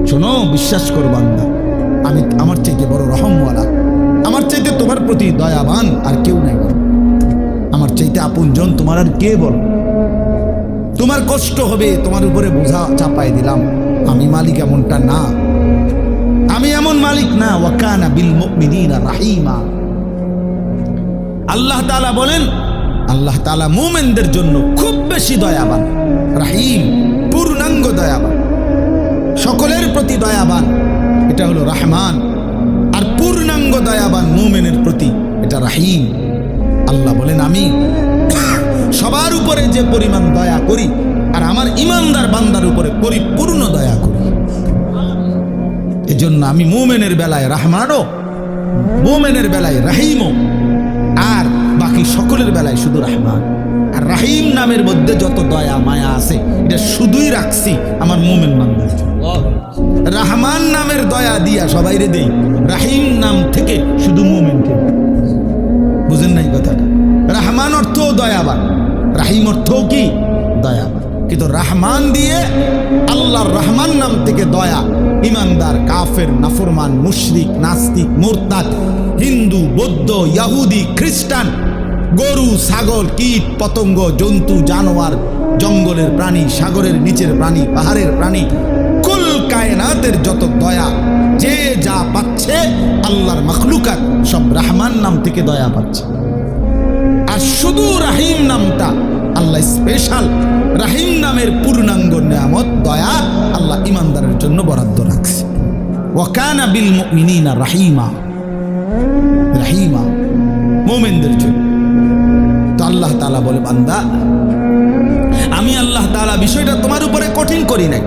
শোনো, বিশ্বাস কর বান্দা, আমি আমার চাইতে বড় রহমওয়ালা, আমার চাইতে তোমার প্রতি দয়াবান আর কেউ নাই। আমার চাইতে আপনজন তোমার আর কে বল? তোমার কষ্ট হবে, তোমার উপরে বোঝা চাপাই দিলাম, আমি মালিক এমনটা না, আমি এমন মালিক না। ওয়া কানা বিল মুমিনিনা রাহিমা। আল্লাহ তাআলা বলেন, আল্লাহ তাআলা মুমিনদের জন্য খুব বেশি দয়াবান, রাহিম, পূর্ণাঙ্গ দয়াবান, সকলের প্রতি দয়াবান, এটা হলো রহমান। আর পূর্ণাঙ্গ দয়াবান মুমিনের প্রতি, এটা রাহিম। আল্লাহ বলেন, আমি সবার উপরে যে পরিমাণ দয়া করি, আর আমার ইমানদার বান্দার উপরে পরিপূর্ণ দয়া করি। এজন্য আমি মুমিনের বেলায় রহমানও, মুমিনের বেলায় রাহিমও, আর বাকি সকলের বেলায় শুধু রহমান। আর রাহিম নামের মধ্যে যত দয়া মায়া আছে, এটা শুধুই রাখছি আমার মুমিন বান্দার জন্য। রহমান নামের দয়া দিয়া সবাইরে দেই, রাহিম নাম থেকে শুধু মুমিনকে। বুঝেন নাই কথাটা? রহমান অর্থ দয়াবান, রাহিম অর্থ কি? দয়াবান। কিন্তু রহমান দিয়ে আল্লাহর রহমান নাম থেকে দয়া ইমানদার, কাফের, নাফরমান, মুশরিক, নাস্তিক, মুরতাদ, হিন্দু, বৌদ্ধ, ইহুদি, খ্রিস্টান, গরু, ছাগল, কীট, পতঙ্গ, জন্তু, জানোয়ার, জঙ্গলের প্রাণী, সাগরের নিচের প্রাণী, পাহাড়ের প্রাণী, কুল কায়নাতের যত দয়া যে যা পাচ্ছে, আল্লাহর মাখলুকাত সব রহমান নাম থেকে দয়া পাচ্ছে। আর শুধু রাহিম নামটা আল্লাহ স্পেশাল, রাহিম নামের পূর্ণাঙ্গ নিয়ামত দয়া আল্লাহ ইমানদারের জন্য বরাদ্দ রাখছে। ওয়া কানা বিল মুমিনিনা রাহিমা, রাহিমা মুমিনদের জন্য। তো আল্লাহ তাআলা বলে, বান্দা, আমি আল্লাহ তাআলা বিষয়টা তোমার উপরে কঠিন করি নাই,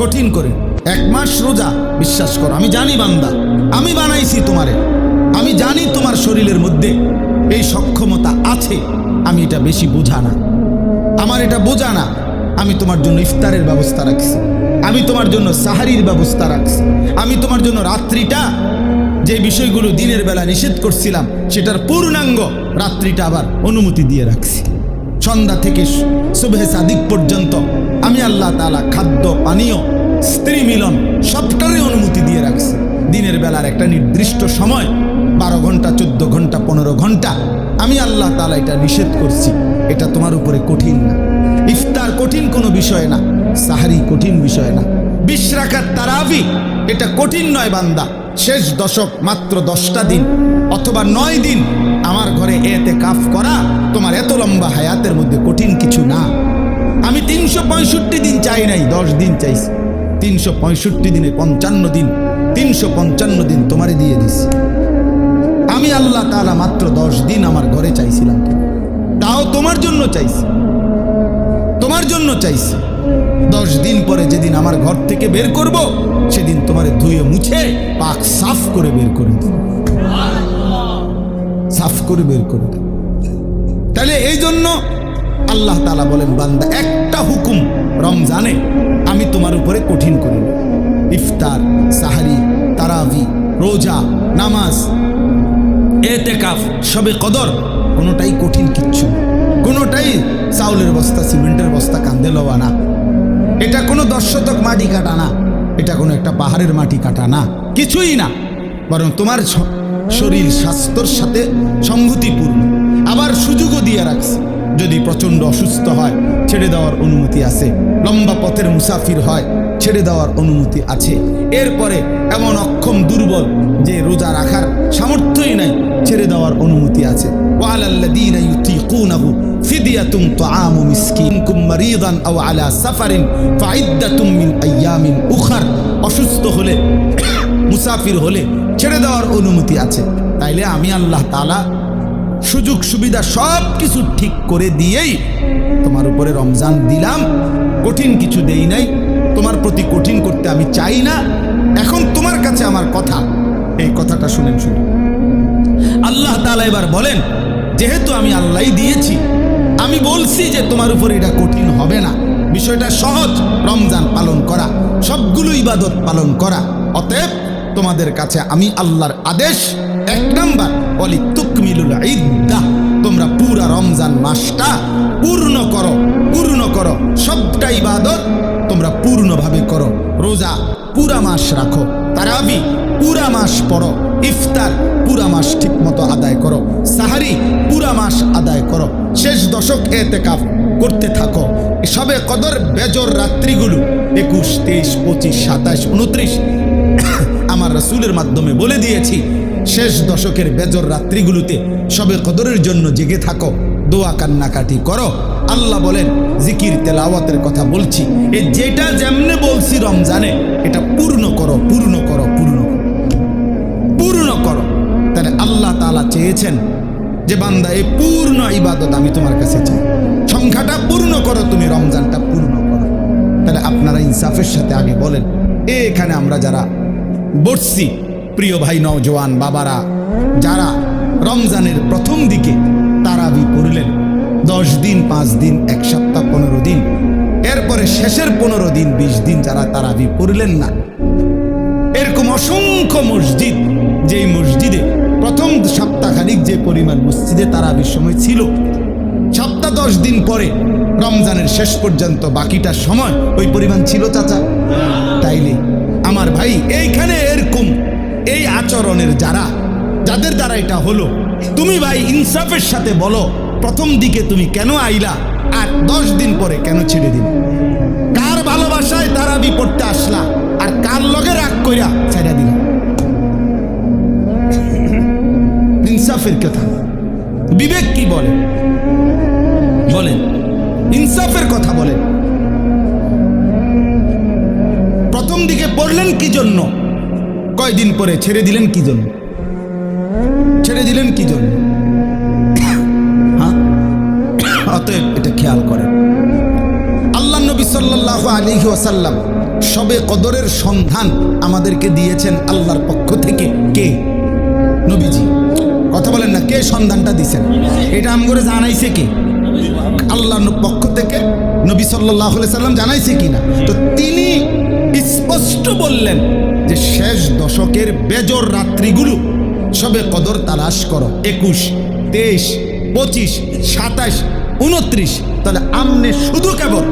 কঠিন করে 1 মাস রোজা, বিশ্বাস করো, আমি জানি বান্দা, আমি বানাইছি তোমারে, আমি জানি তোমার শরীরের মধ্যে এই সক্ষমতা আছে, আমি এটা বেশি বোঝা না, আমার এটা বোঝা না। আমি তোমার জন্য ইফতারের ব্যবস্থা রাখছি, আমি তোমার জন্য সাহারির ব্যবস্থা রাখছি, আমি তোমার জন্য রাত্রিটা, যে বিষয়গুলো দিনের বেলা নিষেধ করছিলাম সেটার পূর্ণাঙ্গ রাত্রিটা আবার অনুমতি দিয়ে রাখছি। সন্ধ্যা থেকে সুবহে সাদিক পর্যন্ত আমি আল্লাহ তাআলা খাদ্য, পানীয়, স্ত্রী মিলন সবটারই অনুমতি দিয়ে রাখছি। দিনের বেলার একটা নির্দিষ্ট সময়, 12 ঘন্টা, 14 ঘন্টা, 15 ঘন্টা, আমি আল্লাহ তাআলা এটা নিষেধ করছি। এটা তোমার উপরে কঠিন না। ইফতার কঠিন কোনো বিষয় না, সাহারি কঠিন বিষয় না, 20 রাকাত তারাবি এটা কঠিন নয় বান্দা। শেষ দশক মাত্র 10টা দিন অথবা 9 দিন আমার ঘরে ইতিকাফ করা তোমার এত লম্বা হায়াতের মধ্যে কঠিন কিছু না। আমি 365 দিন চাই নাই, 10 দিন চাইছি। 365 দিনে 55 দিন, 355 দিন তোমারে দিয়ে দিছি। আমি আল্লাহ তাআলা মাত্র 10 দিন আমার ঘরে চাইছিলাম, তাও তোমার জন্য চাইছি, তোমার জন্য চাইছি। 10 দিন পরে যেদিন আমার ঘর থেকে বের করব, সেদিন তোমারে ধুয়ে মুছে পাক সাফ করে বের করে দেব, সাফ করে বের করে দেব। তাহলে এই জন্য আল্লাহ তাআলা বলেন, বান্দা, একটা হুকুম রমজানে আমি তোমার উপরে কঠিন করি না। ইফতার, সাহারি, তারাবি, রোজা, নামাজ, ইতিকাফ, শবে কদর, কোনোটাই কঠিন কিচ্ছু, কোনোটাই চাউলের বস্তা, সিমেন্টের বস্তা কান্দে লওয়া না, এটা কোনো 10 শতক মাটি কাটা না, এটা কোনো একটা পাহাড়ের মাটি কাটা না, কিছুই না। বরং তোমার শরীর স্বাস্থ্যর সাথে সংগতিপূর্ণ। আবার সুযোগও দিয়ে রাখছে, যদি প্রচণ্ড অসুস্থ হয় ছেড়ে দেওয়ার অনুমতি আছে, লম্বা পথের মুসাফির হয় ছেড়ে দেওয়ার অনুমতি আছে। এরপরে এমন অক্ষম দুর্বল যে রোজা রাখার সামর্থ্যই নাই, ছেড়ে দেওয়ার অনুমতি আছে। ওয়ালাল্লাযীনা ইউতীকুনাহু ফিদিয়াতুন তুআমু মিসকিন কুম মারিদান আও আলা সাফারিন ফাইদ্দাতুম মিন আইয়ামিন উখার। অসুস্থ হলে, মুসাফির হলে ছেড়ে দেওয়ার অনুমতি আছে। তাইলে আমি আল্লাহ তাআলা সুযোগ সুবিধা সব কিছু ঠিক করে দিয়েই তোমার উপরে রমজান দিলাম, কঠিন কিছু দেই নাই। তোমার প্রতি কঠিন করতে আমি চাই না। এখন তোমার কাছে আমার কথা, এই কথাটা শুনেন। আল্লাহ তাআলা এবার বলেন, যেহেতু আমি আল্লাহই দিয়েছি, আমি বলছি যে তোমার উপরে এটা কঠিন হবে না, বিষয়টা সহজ, রমজান পালন করা, সবগুলো ইবাদত পালন করা। অতএব তোমাদের কাছে আমি আল্লাহর আদেশ, 1 নাম্বার, ওয়ালিতুকমিলুল ইদ্দাহ, তোমরা পুরা রমজান মাসটা পূর্ণ করো, পূর্ণ করো, সবটা ইবাদত তোমরা পূর্ণভাবে করো। রোজা পুরা মাস রাখো, তারাবি পুরা মাস পড়ো, ইফতার পুরা মাস ঠিক মতো আদায় করো, সাহারি পুরা মাস আদায় করো, শেষ দশক এতেকাফ করতে থাকো। সবে কদর বেজর রাত্রিগুলো 21, 23, 25, 27, 29 আমার রাসূলের মাধ্যমে বলে দিয়েছি। শেষ দশকের বেজর রাত্রিগুলোতে সবে কদরের জন্য জেগে থাকো, দোয়া কান্নাকাটি করো। আল্লাহ বলেন জিকির তেলাওয়াতের কথা বলছি, যেটা যেমনে বলছি রমজানে এটা পূর্ণ করো, পূর্ণ করো, পূর্ণ করো, পূর্ণ করো। তাহলে আল্লাহ তাআলা চেয়েছেন যে বান্দা এই পূর্ণ ইবাদত আমি তোমার কাছে চাই, সংখ্যাটা পূর্ণ করো, তুমি রমজানটা পূর্ণ করো। তাহলে আপনারা ইনসাফের সাথে আগে বলেন, এখানে আমরা যারা বসছি, প্রিয় ভাই নওজোয়ান বাবারা, যারা রমজানের প্রথম দিকে তারাবি পড়লেন 10 দিন, 5 দিন, 1 সপ্তাহ, 15 দিন, এরপরে শেষের 15 দিন, 20 দিন যারা তারাবি পড়লেন না, এরকম অসংখ্য মসজিদ, যেই মসজিদে প্রথম সপ্তাহখানিক যে পরিমাণ মসজিদে তারাবির সময় ছিল, সপ্তাহ 10 দিন পরে রমজানের শেষ পর্যন্ত বাকিটা সময় ওই পরিমাণ ছিল চাচা? তাইলে আমার ভাই এইখানে এরকম এই আচরণের যাদের দ্বারা এটা হলো, তুমি ভাই ইনসাফের সাথে বলো, প্রথম দিকে তুমি কেন আইলা আর 10 দিন পরে কেন ছেড়ে দিন? কার ভালোবাসায় তারাবি পড়তে আসলা আর কার লগে রাগ কইরা ছেড়ে দিলা? ইনসাফের কথা, বিবেক কি বলে বলেন, ইনসাফের কথা বলেন। প্রথম দিকে পড়লেন কি জন্য, কয়দিন পরে ছেড়ে দিলেন কি জন্য? ছেড়ে দিলেন কি জন্য? হ্যাঁ, অতএব এটা খেয়াল করেন। আল্লাহ নবী সাল্লাল্লাহু আলাইহি ওয়াসাল্লাম সবে কদরের সন্ধান আমাদেরকে দিয়েছেন আল্লাহর পক্ষ থেকে। কে? নবীজি। কথা বলেন না, কে সন্ধানটা দিয়েছেন? এটা আমগরে জানাইছে কে? আল্লাহর পক্ষ থেকে নবী সাল্লাল্লাহু আলাইহি সাল্লাম জানাইছে কিনা? তো তিনি স্পষ্ট বললেন যে শেষ দশকের বেজর রাত্রিগুলো সবে কদর তালাশ করো, 21, 23, 25, 27, 29। তাহলে আমনে শুধু কেবল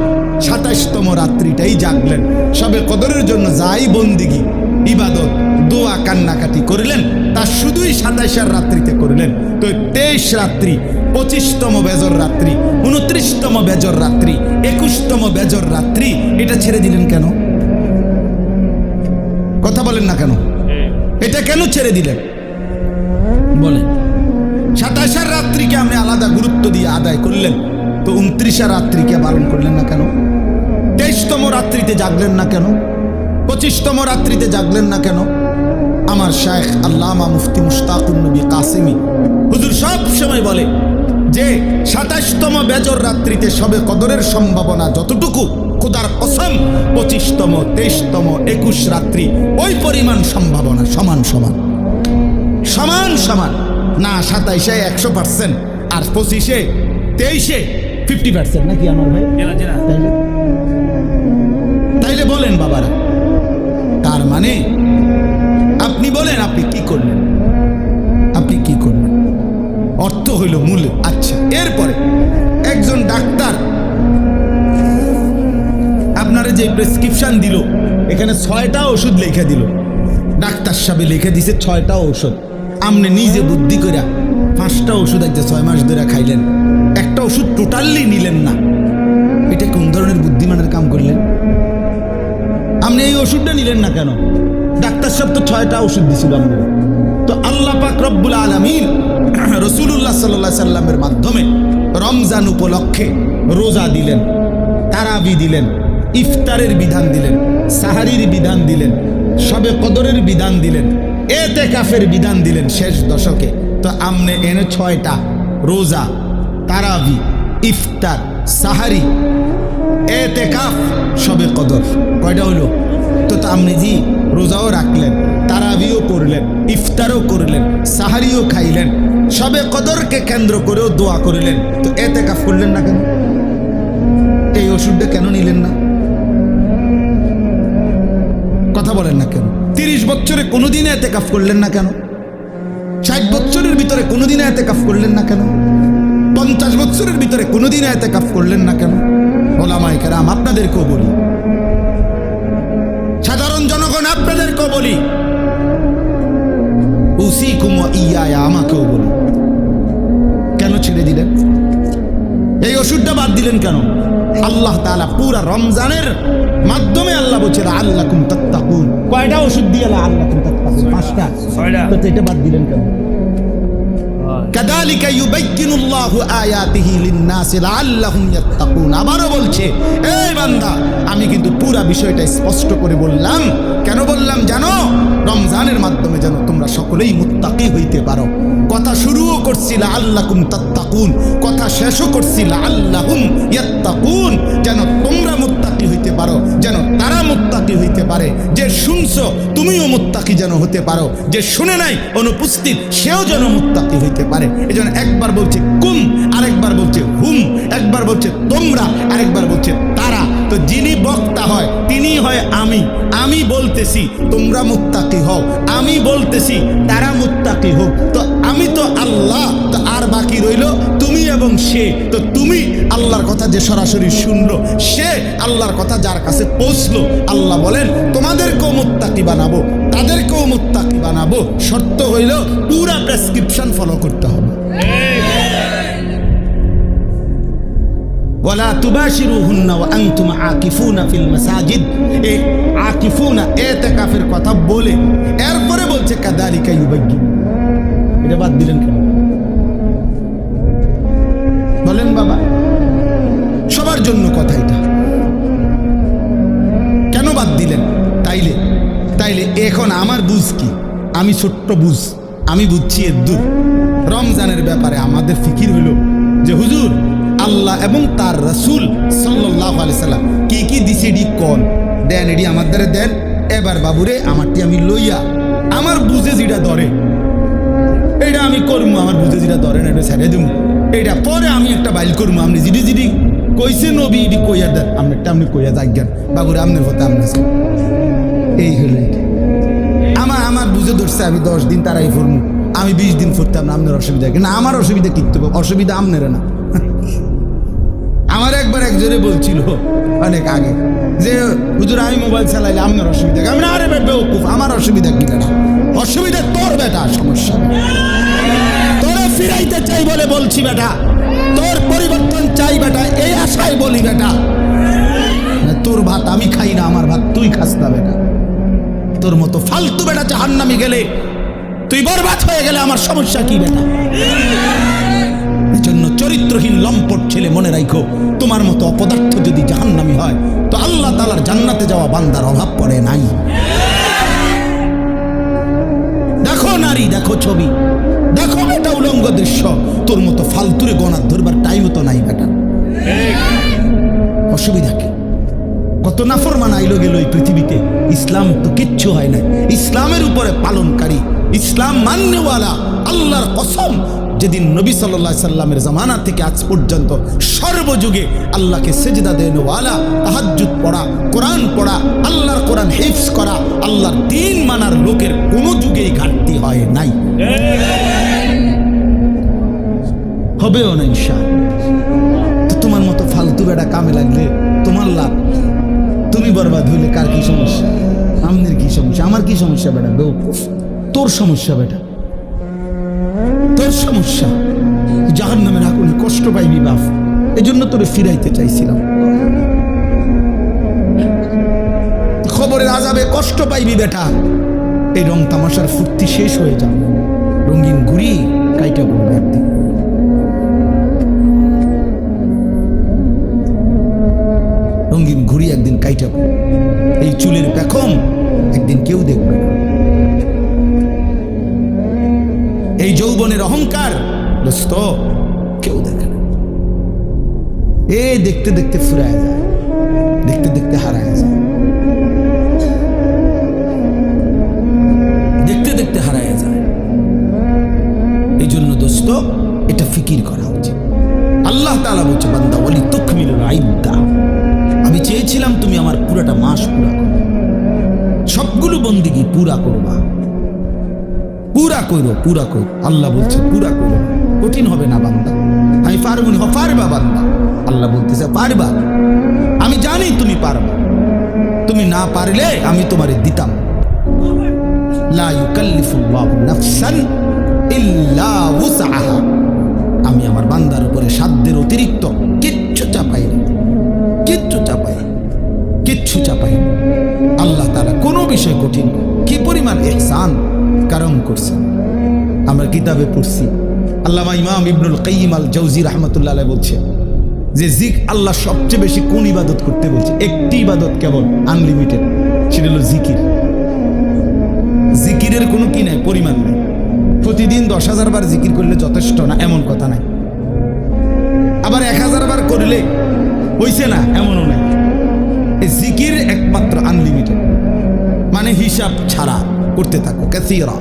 27তম রাত্রিটাই জাগলেন, সবে কদরের জন্য যাই বন্দিগি ইবাদত দোয়া কান্নাকাটি করিলেন তা শুধুই 27 রাত্রিতে করিলেন। তো 23 রাত্রি, 25তম বেজর রাত্রি, 29তম বেজর রাত্রি, 21তম বেজর রাত্রি, এটা ছেড়ে দিলেন কেন? কথা বলেন না কেন? এটা কেন ছেড়ে দিলেন বলেন? 27 রাত্রিকে আপনি আলাদা গুরুত্ব দিয়ে আদায় করলেন, তো 29 রাত্রিকে পালন করলেন না কেন? 23তম রাত্রিতে জাগলেন না কেন? 25তম রাত্রিতে জাগলেন না কেন? আমার শায়েখ আল্লামা মুফতি মুশতাকুন নবী কাসিমি হুজুর সব সময় বলে যে 27তম বেজর রাত্রিতে সবে কদরের সম্ভাবনা যতটুকু, খোদার কসম 25তম, 23তম, 21 রাত্রি ওই পরিমাণ সম্ভাবনা সমান সমান সমান সমান না। 27-এ 100% আর 25-এ 23-এ 50% নাকি আমার ভাই? তাইলে বলেন বাবারা, তার মানে আপনি বলেন আপনি কি করলেন? আপনি কি করলেন? অর্থ হইল মূল। আচ্ছা, এরপরে একজন ডাক্তার আপনারা যে প্রেসক্রিপশন দিল, এখানে 6টা ওষুধ লিখে দিল, ডাক্তার সাহেব লিখে দিছে 6টা ওষুধ। আপনি নিজে বুদ্ধি করে 5টা ওষুধ আজ 6 মাস ধরে খাইলেন, একটা ওষুধ টোটালি নিলেন না। এটা কোন ধরনের বুদ্ধিমানের কাম করলেন? আপনি এই ওষুধটা নিলেন না কেন? ডাক্তার সাহেব তো 6টা ওষুধ দিছিল আপনাকে। তো আল্লাহ পাক রব্বুল আলামিন রাসূলুল্লাহ সাল্লাল্লাহু আলাইহি সাল্লামের মাধ্যমে রমজান উপলক্ষে রোজা দিলেন, তারাবি দিলেন, ইফতারের বিধান দিলেন, সাহারির বিধান দিলেন, সবে কদরের বিধান দিলেন, এতেকাফের বিধান দিলেন শেষ দশকে। তো আমনে এনে 6টা রোজা, তারাবি, ইফতার, সাহারি, এতেকাফ, সবে কদর, কয়টা হইল? তো আপনি জি রোজাও রাখলেন, তারাবিও করলেন, ইফতারও করলেন, সাহারিও খাইলেন, সবে কদরকে কেন্দ্র করেও দোয়া করলেন, তো এতেকাফ করলেন না কেন? এই ওষুধটা কেন নিলেন না? কথা বলেন না কেন? 30 বছরে কোনোদিন এতেকাফ করলেন না কেন? 60 বছরের ভিতরে কোনোদিন এতেকাফ করলেন না কেন? 50 বছরের ভিতরে কোনোদিন এতেকাফ করলেন না কেন? ওলামায়ে কেরাম আপনাদেরকেও বলি, সাধারণ জনগণ তখন আপনাদেরকেও বলি, উসিকুম ওয়া ইয়া, আমাকেও বলি। কেন ছেড়ে দিলেন? এই ওষুধটা বাদ দিলেন কেন? আল্লাহ তাআলা পুরা রমজানের মাধ্যমে আল্লাহ বলছে লাআল্লাকুম তাত্তাকুন। কয়টা ওষুধ দিয়ে লাআল্লাকুম তাত্তাকুন? 5টা। তো এটা বাদ দিলেন কেন? কাযালিকা ইউবাইয়িনুল্লাহু আয়াতিহি লিন-নাসি লাআল্লাহুম ইয়াত্তাকুন। আবারও বলছে, এই বান্দা, আমি কিন্তু পুরা বিষয়টা স্পষ্ট করে বললাম। কেন বললাম জানো? রমজানের মাধ্যমে যেন তোমরা সকলেই মুত্তাকি হইতে পারো। কথা শুরুও করছি লাআল্লাকুম তাত্তাকুন, কথা শেষও করছি লাআল্লাহুম ইয়াত্তাকুন, যেন তোমরা মুত্তাকি হইতে পারো, যেন তারা মুত্তাকি হইতে পারে। যে শুনছো তুমিও মুত্তাকি যেন হতে পারো, যে শুনে নাই অনুপস্থিত সেও যেন মুত্তাকি হইতে পারে। এজন্য একবার বলছে কুম, আরেকবার বলছে হুম, একবার বলছে তোমরা, আরেকবার বলছে তারা। তো যিনি বক্তা হয় তিনি হয় আমি। আমি বলতেছি তোমরা মুত্তাকি হও, আমি বলতেছি তারা মুত্তাকি হোক। তো আমি তো আল্লাহ, তো আর বাকি রইল তুমি এবং সে। তো তুমি আল্লাহর কথা যে সরাসরি শুনলো, সে আল্লাহর কথা যার কাছে পৌঁছলো, আল্লাহ বলেন তোমাদেরকেও মুত্তাকি বানাবো, তাদেরকেও মুত্তাকি বানাবো। শর্ত হইল পুরা প্রেসক্রিপশন ফলো করতে হবে। ওয়ালা তুবাশিরুহুন্না ওয়া আনতুম আকিফুনা ফিল মাসাজিদ। এই আকিফুনা ইতিকাফের কথা বলে এরপরে বলছে কাযালিকা ইউবাইয়িন। এটা বাদ দিলেন কেন বলেন বাবা? সবার জন্য কথা এটা, কেন বাদ দিলেন? তাইলে এখন আমার বুঝ কি? আমি ছোট্ট বুঝ, আমি বুঝছি এদ্দুর। রমজানের ব্যাপারে আমাদের ফিকির হইল যে হুজুর আল্লাহ এবং তার রাসূল সাল্লাল্লাহু আলাইহি সাল্লাম কি কি দিছে এডি কোন দেন, এডি আমার দ্বারা দেন। এবার বাবুরে আমারটি আমি লইয়া আমার বুঝে যেটা ধরে এটা আমি করবো, আমার বুঝে যেটা ধরে না এটা ছেড়ে দেবো। এটা পরে আমি একটা বাইল করবো। আপনি জিডি জিডি কইছে নবী ইডি কইয়া দেন, আপনি কইয়া যাজ্ঞান বাবুরে আপনার হতে আপনি। এই হলো আমার বুঝে ধরছে আমি 10 দিন তারাই ফুরমু, আমি 20 দিন ফুরতাম না, আপনার অসুবিধা কি না? আমার অসুবিধা কি? অসুবিধা আপনার না। আমার একবার একজনে বলছিল অনেক আগে যে হুজুর আমি মোবাইল চালাইলে আপনার অসুবিধা। আমি না, আরে বেউকুফ, আমার অসুবিধা কি বেটা? অসুবিধা তোর বেটা, সমস্যা তোরে ফিরাইতে চাই বলে বলছি বেটা, তোর পরিবর্তন চাই বেটা, এই আশায় বলি বেটা। তোর ভাত আমি খাই না, আমার ভাত তুই খাস না বেটা। তোর মতো ফালতু বেটা জাহান্নামে গেলে, তুই বরবাদ হয়ে গেলে আমার সমস্যা কি বেটা? এজন্য চরিত্রহীন লম্পট ছেলে মনে রাখো, তোমার মতো অপদার্থ যদি জাহান্নামী হয় তো আল্লাহ তাআলার জান্নাতে যাওয়া বান্দার অভাব পড়ে নাই। দেখো নারী, দেখো ছবি, দেখো বেটা উলঙ্গ দৃশ্য, তোর মতো ফালতুরে গণার ধরবার টাইম তো নাই বেটা। অসুবিধা কি? কত নাফরমান আইলো গেল এই পৃথিবীতে, ইসলাম তো কিচ্ছু হয় না। ইসলামের উপরে পালনকারী, ইসলাম মান্যওয়ালা, আল্লাহর কসম, যেদিন নবী সাল্লাল্লাহু আলাইহি সাল্লামের জামানা থেকে আজ পর্যন্ত সর্বযুগে আল্লাহকে সিজদা দেওয়ালা, তাহাজ্জুদ পড়া, কোরআন পড়া, আল্লাহর কোরআন হিফজ করা, আল্লাহর দ্বীন মানার লোকের কোনো যুগেই ঘাটতি হয় নাই, হবেও না ইনশাআল্লাহ। তো তোমার মতো ফালতু বেটা কামে লাগলে তোমার লাভ, তুমি বরবাদ হইলে কার কি সমস্যা? আমাদের কি সমস্যা? আমার কি সমস্যা বেটা? বেউকুফ, তোর সমস্যা বেটা, তোর সমস্যা। জাহান্নামের আগুনে কষ্ট পাইবি বাপ, এজন্য তোরে ফিরাইতে চাইছিলাম। খবরের আযাবে কষ্ট পাইবি বেটা, এই রং তামাশার ফুর্তি শেষ হয়ে যাবে, রঙিন ঘুরি কাইটা পড়বে একদিন। রঙিন ঘুরি একদিন কাইটা পড়বে, এই চুলের পেখম একদিন কেউ দেখবে না। এই যৌবনের অহংকার দোস্ত কেউ দেখে না। এ দেখতে দেখতে ফুরায় যায়, দেখতে দেখতে হারায় যায়, দেখতে দেখতে হারায় যায়। এই জন্য দোস্ত এটা ফিকির করা উচিত। আল্লাহ তাআলা বলছে বান্দা ওয়ালি তুকমিলুল ইদ্দা, আমি চেয়েছিলাম তুমি আমার পুরাটা মাস পুরা করো, সবগুলো বন্দিগি পুরা করবা, পুরা করো, পুরা করো। আল্লাহ বলছে পুরা করো, কঠিন হবে না বান্দা, আমি পারবো না। পারবা বান্দা, আল্লাহ বলতেছে পারবা, আমি জানি তুমি পারবা। তুমি না পারলে আমি তোমারে দিতাম। লা ইউকাল্লিফুল্লাহু নাফসান ইল্লা উসআহা। আমি আমার বান্দার উপরে সাধ্যের অতিরিক্ত কিচ্ছু চাপাই না, কিচ্ছু চাপাই না, কিচ্ছু চাপাই না। আল্লাহ তাআলা কোনো বিষয় কঠিন, কি পরিমাণ ইহসান কারম করছেন। আমরা কিতাবে পড়ছি, আল্লামা ইমাম ইবনুল কাইয়িম আল জাওজি রাহমাতুল্লাহ আলাইহি বলছে যে আল্লাহ সবচেয়ে বেশি কোন ইবাদত করতে বলছে? একটি ইবাদত কেবল, আনলিমিটেড, সেটা হলো জিকির। জিকিরের কোনো কি নাই, পরিমাণ নাই। প্রতিদিন 10,000 বার জিকির করলে যথেষ্ট না এমন কথা নাই, আবার 1000 বার করলে হইছে না এমনও নাই। এই জিকির একমাত্র আনলিমিটেড, মানে হিসাব ছাড়া করতে থাকো। কাসীরা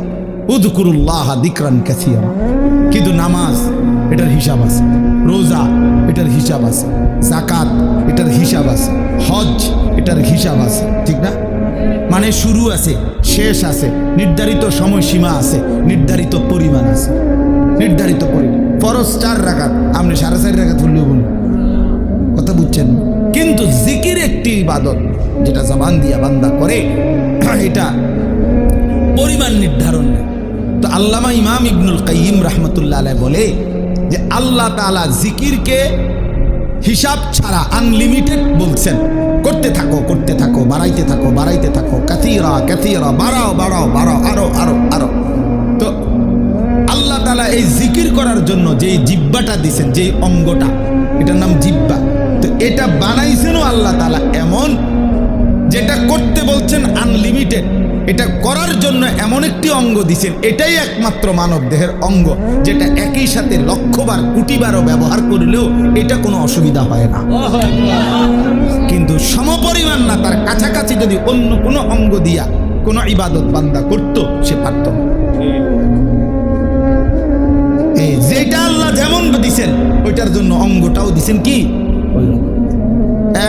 উযকুরুল্লাহ যিকরান কাসীরা। কিন্তু নামাজ এটার হিসাব আছে, রোজা এটার হিসাব আছে, যাকাত এটার হিসাব আছে, হজ এটার হিসাব আছে, ঠিক না? মানে শুরু আছে, শেষ আছে, নির্ধারিত সময়সীমা আছে, নির্ধারিত পরিমাণ আছে, নির্ধারিত পরিমাণ। ফরজ 4 রাকাত, আপনি 4.5 রাকাত পড়লেও বলুন, কথা বুঝছেন? কিন্তু জিকির একটি ইবাদত যেটা জবান দিয়া বান্দা করে, এটা পরিমাণ নির্ধারণ নেই। তো আল্লামা ইমাম ইবনুল কাইয়িম রাহমাতুল্লাহ আলাইহি বলে যে আল্লাহ তাআলা জিকিরকে হিসাব ছাড়া আনলিমিটেড বলছেন। করতে থাকো, করতে থাকো, বাড়াইতে থাকো, বাড়াইতে থাকো, কাসীরা কাসীরা, বাড়াও বাড়াও বাড়াও, আরো আরো আরো। তো আল্লাহ তাআলা এই জিকির করার জন্য যেই জিহ্বাটা দিয়েছেন, যেই অঙ্গটা, এটার নাম জিহ্বা। তো এটা বানাইছেনও আল্লাহ তাআলা এমন, যেটা করতে বলছেন আনলিমিটেড, এটা করার জন্য এমন একটি অঙ্গ দিছেন, এটাই একমাত্র মানব দেহের অঙ্গ যেটা একই সাথে 1,00,000 বার, কোটি বারও ব্যবহার করলেও এটা কোনো অসুবিধা হয় না। কিন্তু সমপরিমাণ না, তার কাছাকাছি যদি অন্য কোনো অঙ্গ দিয়া কোনো ইবাদত বান্দা করত, সে পারত না। যেটা আল্লাহ যেমন দিছেন ওইটার জন্য অঙ্গটাও দিছেন কি,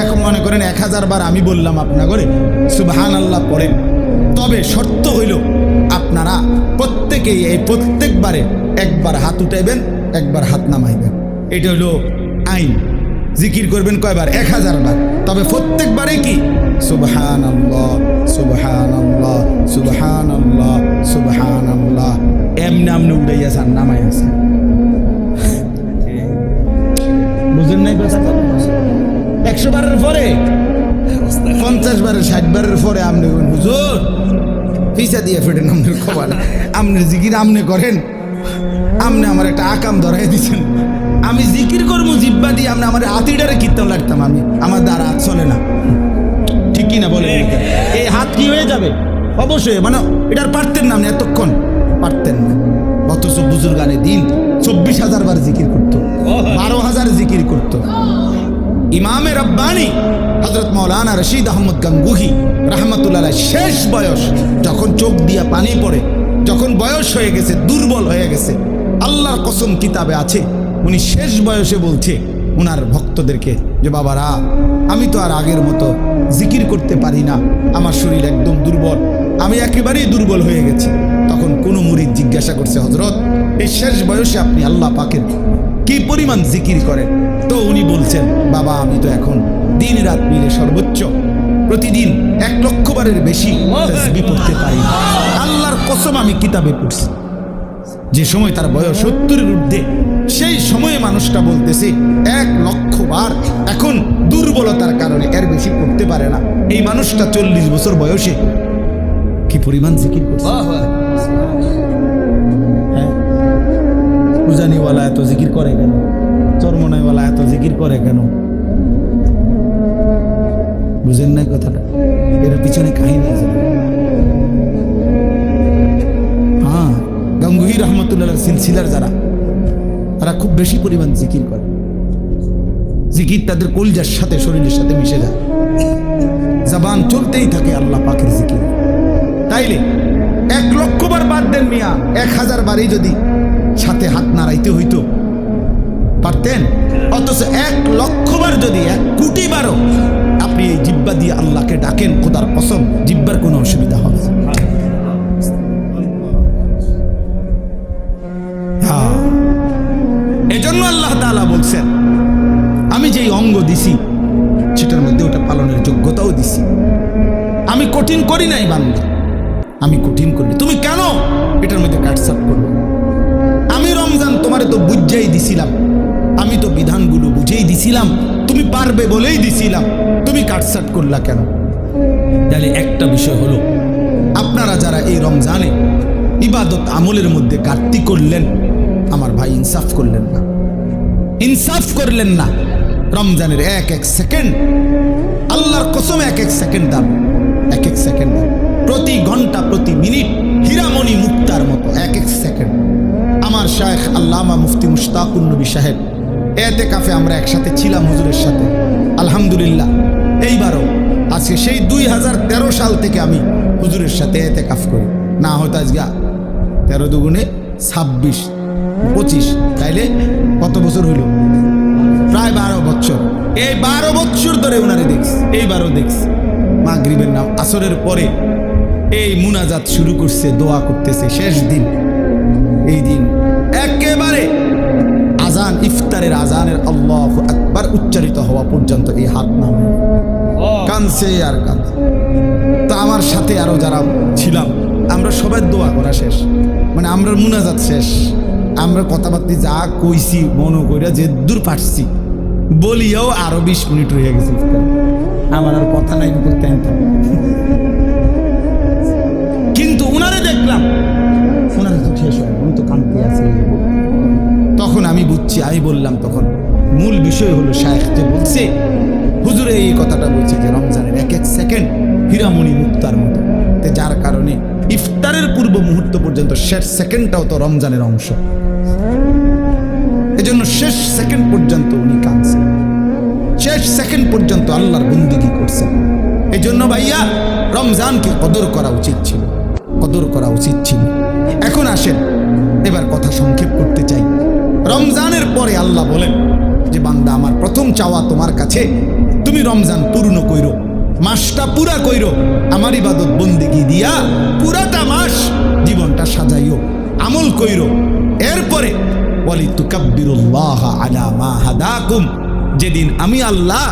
এখন মনে করেন 1000 বার আমি বললাম আপনা করে সুবহানাল্লাহ পড়েন, তবে শর্ত হইল আপনারা প্রত্যেকেই এই প্রত্যেকবারে একবার হাত উঠাইবেন, একবার হাত নামাইবেন। এটা হলো আইন। জিকির করবেন কয়বার? 1000 বার। তবে প্রত্যেকবারে কি সুবহানাল্লাহ সুবহানাল্লাহ সুবহানাল্লাহ সুবহানাল্লাহ, এমনি আমনে উড়াইয়া যান, নামাই আছে। বুঝেন নাই কথা? 100 বারের পরে, 50 বারের, 60 বারের পরে আপনি হুজুর পিছা দিয়ে ফেটেন আপনার খবর, আপনি জিকির আমনে করেন, আপনি আমার একটা আকাম ধরাই দিচ্ছেন। আমি জিকির করবো জিব্বা দিয়ে, আপনি আমার হাতিটারে কীর্তন লাগতাম, আমি আমার দ্বারা হাত চলে না, ঠিক কি না বলে? এই হাত কি হয়ে যাবে? অবশ্যই, মানে এটার পারতেন না, আপনি এতক্ষণ পারতেন না। অথচ বুজুর্গানে দিন 24,000 বার জিকির করতো, 12,000 জিকির করতো। ইমামে রব্বানি হযরত মাওলানা রশিদ আহমদ গাঙ্গুহি রাহমাতুল্লাহ আলাইহি শেষ বয়স, যখন চোখ দিয়া পানি পড়ে, যখন বয়স হয়ে গেছে, দুর্বল হয়ে গেছে, আল্লাহর কসম কিতাবে আছে, উনি শেষ বয়সে বলছে উনার ভক্তদেরকে যে বাবারা, আমি তো আর আগের মতো জিকির করতে পারি না, আমার শরীর একদম দুর্বল, আমি একেবারেই দুর্বল হয়ে গেছি। তখন কোনো মুরিদ জিজ্ঞাসা করছে, হযরত এই শেষ বয়সে আপনি আল্লাহ পাকের কি পরিমাণ জিকির করেন? তো উনি বলছেন, বাবা আমি তো এখন দিন রাত মিলে সর্বোচ্চ প্রতিদিন 1,00,000 বারের বেশি তাসবিহ পড়তে পারি। আল্লাহর কসম আমি কিতাবে পড়ছি, যে সময় তার বয়স 70-এর ঊর্ধ্বে, সেই সময়ে মানুষটা বলতেছে 1,00,000 বার। এখন দুর্বলতার কারণে এর বেশি করতে পারে না। এই মানুষটা 40 বছর বয়সে কি পরিমাণ জিকির করছে। হ্যাঁ, উজানিওয়ালা এত জিকির করে কেন? চরমনাইওয়ালা এত জিকির করে কেন? বুঝেন নাই কথাটা? এর পিছনে কাহিনী আছে। হ্যাঁ, গাঙ্গুহি রহমতুল্লাহ সিলসিলার যারা, তারা খুব বেশি পরিমাণ জিকির করে। জিকির তাদের কলজার সাথে, শরীরের সাথে মিশে যায়, জবান চলতেই থাকে আল্লাহ পাকের জিকির। তাইলে 1,00,000 বার বাদ দেন মিয়া, 1000 বারই যদি সাথে হাত নাড়াইতে হইতো পারতেন। অথচ 1,00,000 বার যদি 1 কোটি বারও আপনি এই জিব্বা দিয়ে আল্লাহকে ডাকেন, খোদার কসম জিব্বার কোনো অসুবিধা হবে না। এজন্য আল্লাহ তাআলা বলছেন, আমি যেই অঙ্গ দিছি সেটার মধ্যে ওটা পালনের যোগ্যতাও দিছি। কঠিন করি নাই বান্দা, আমি কঠিন করি। তুমি কেন এটার মধ্যে কাটসাট করবে? আমি রমজান তোমারে তো বুঝাই দিছিলাম, আমি তো বিধানগুলো বুঝেই দিছিলাম, তুমি পারবে বলেই দিছিলাম, তুমি কাটসাট করলা কেন? তাহলে একটা বিষয় হলো, আপনারা যারা এই রমজানে ইবাদত আমলের মধ্যে ঘাটতি করলেন, আমার ভাই ইনসাফ করলেন না, ইনসাফ করলেন না। রমজানের এক এক সেকেন্ড, আল্লাহর কসম এক এক সেকেন্ড দাম, এক এক সেকেন্ড দাম, প্রতি ঘন্টা প্রতি মিনিট হীরামণি মুক্তার মতো এক এক সেকেন্ড। আমার শায়েখ আল্লামা মুফতি মুশতাকুন নবী সাহেব এতেকাফে আমরা একসাথে ছিলাম হুজুরের সাথে, আলহামদুলিল্লাহ। এইবারও আজকে সেই 2013 সাল থেকে আমি হুজুরের সাথে এতেকাফ করি, না হয়তো আজকে 13 দুগুণে 26 25, তাইলে কত বছর হইল? প্রায় 12 বছর। এই 12 বছর ধরে ওনারে দেখছি, এইবারও দেখছি মাগরিবের নাম আসরের পরে এই মুনাজাত শুরু করছে, দোয়া করতেছে। শেষ দিন, এই দিন একেবারে আজান, ইফতারের আজানের আল্লাহু আকবার উচ্চারিত হওয়া পর্যন্ত এই হাত নামে কানছে আর কানছে। তো আমার সাথে আরো যারা ছিলাম, আমরা সবাই দোয়া করা শেষ, মানে আমরা মুনাজাত শেষ, আমরা কথাবার্তা যা কইছি মনে কইরা যে দূর পারছি বলিয়াও আরো 20 মিনিট রয়ে গেছে। আমার আর কথা নাই বলতে, কিন্তু উনারে দেখলাম, উনারে তো শেষ হয়, উনি তো কানতে আছে। তখন আমি বুঝছি, আমি বললাম তখন মূল বিষয় হলো শায়েখ যে বলছে, হুজুরে এই কথাটা বলছে যে রমজানের এক এক সেকেন্ড হীরামণি মুক্তার মতো, যার কারণে ইফতারের পূর্ব মুহূর্ত পর্যন্ত শেষ সেকেন্ডটাও তো রমজানের অংশ। এজন্য শেষ সেকেন্ড পর্যন্ত উনি কাঁদছেন, শেষ সেকেন্ড পর্যন্ত আল্লাহর বন্দেগী করছেন। এই জন্য ভাইয়া রমজানকে কদর করা উচিত ছিল, কদর করা উচিত ছিল। এখন আসেন এবার কথা সংক্ষেপ করতে চাই। রমজানের পরে আল্লাহ বলেন যে বান্দা আমার প্রথম চাওয়া তোমার কাছে, তুমি রমজান পূর্ণ কইরো, মাসটা পুরা কইরো, আমার ইবাদত বন্দেগী দিয়া পুরাটা মাস জীবনটা সাজাইও, আমল কইরো। এরপরে ওয়ালিতুকাব্বিরুল্লাহ আলা মা হাদাকুম, যেদিন আমি আল্লাহ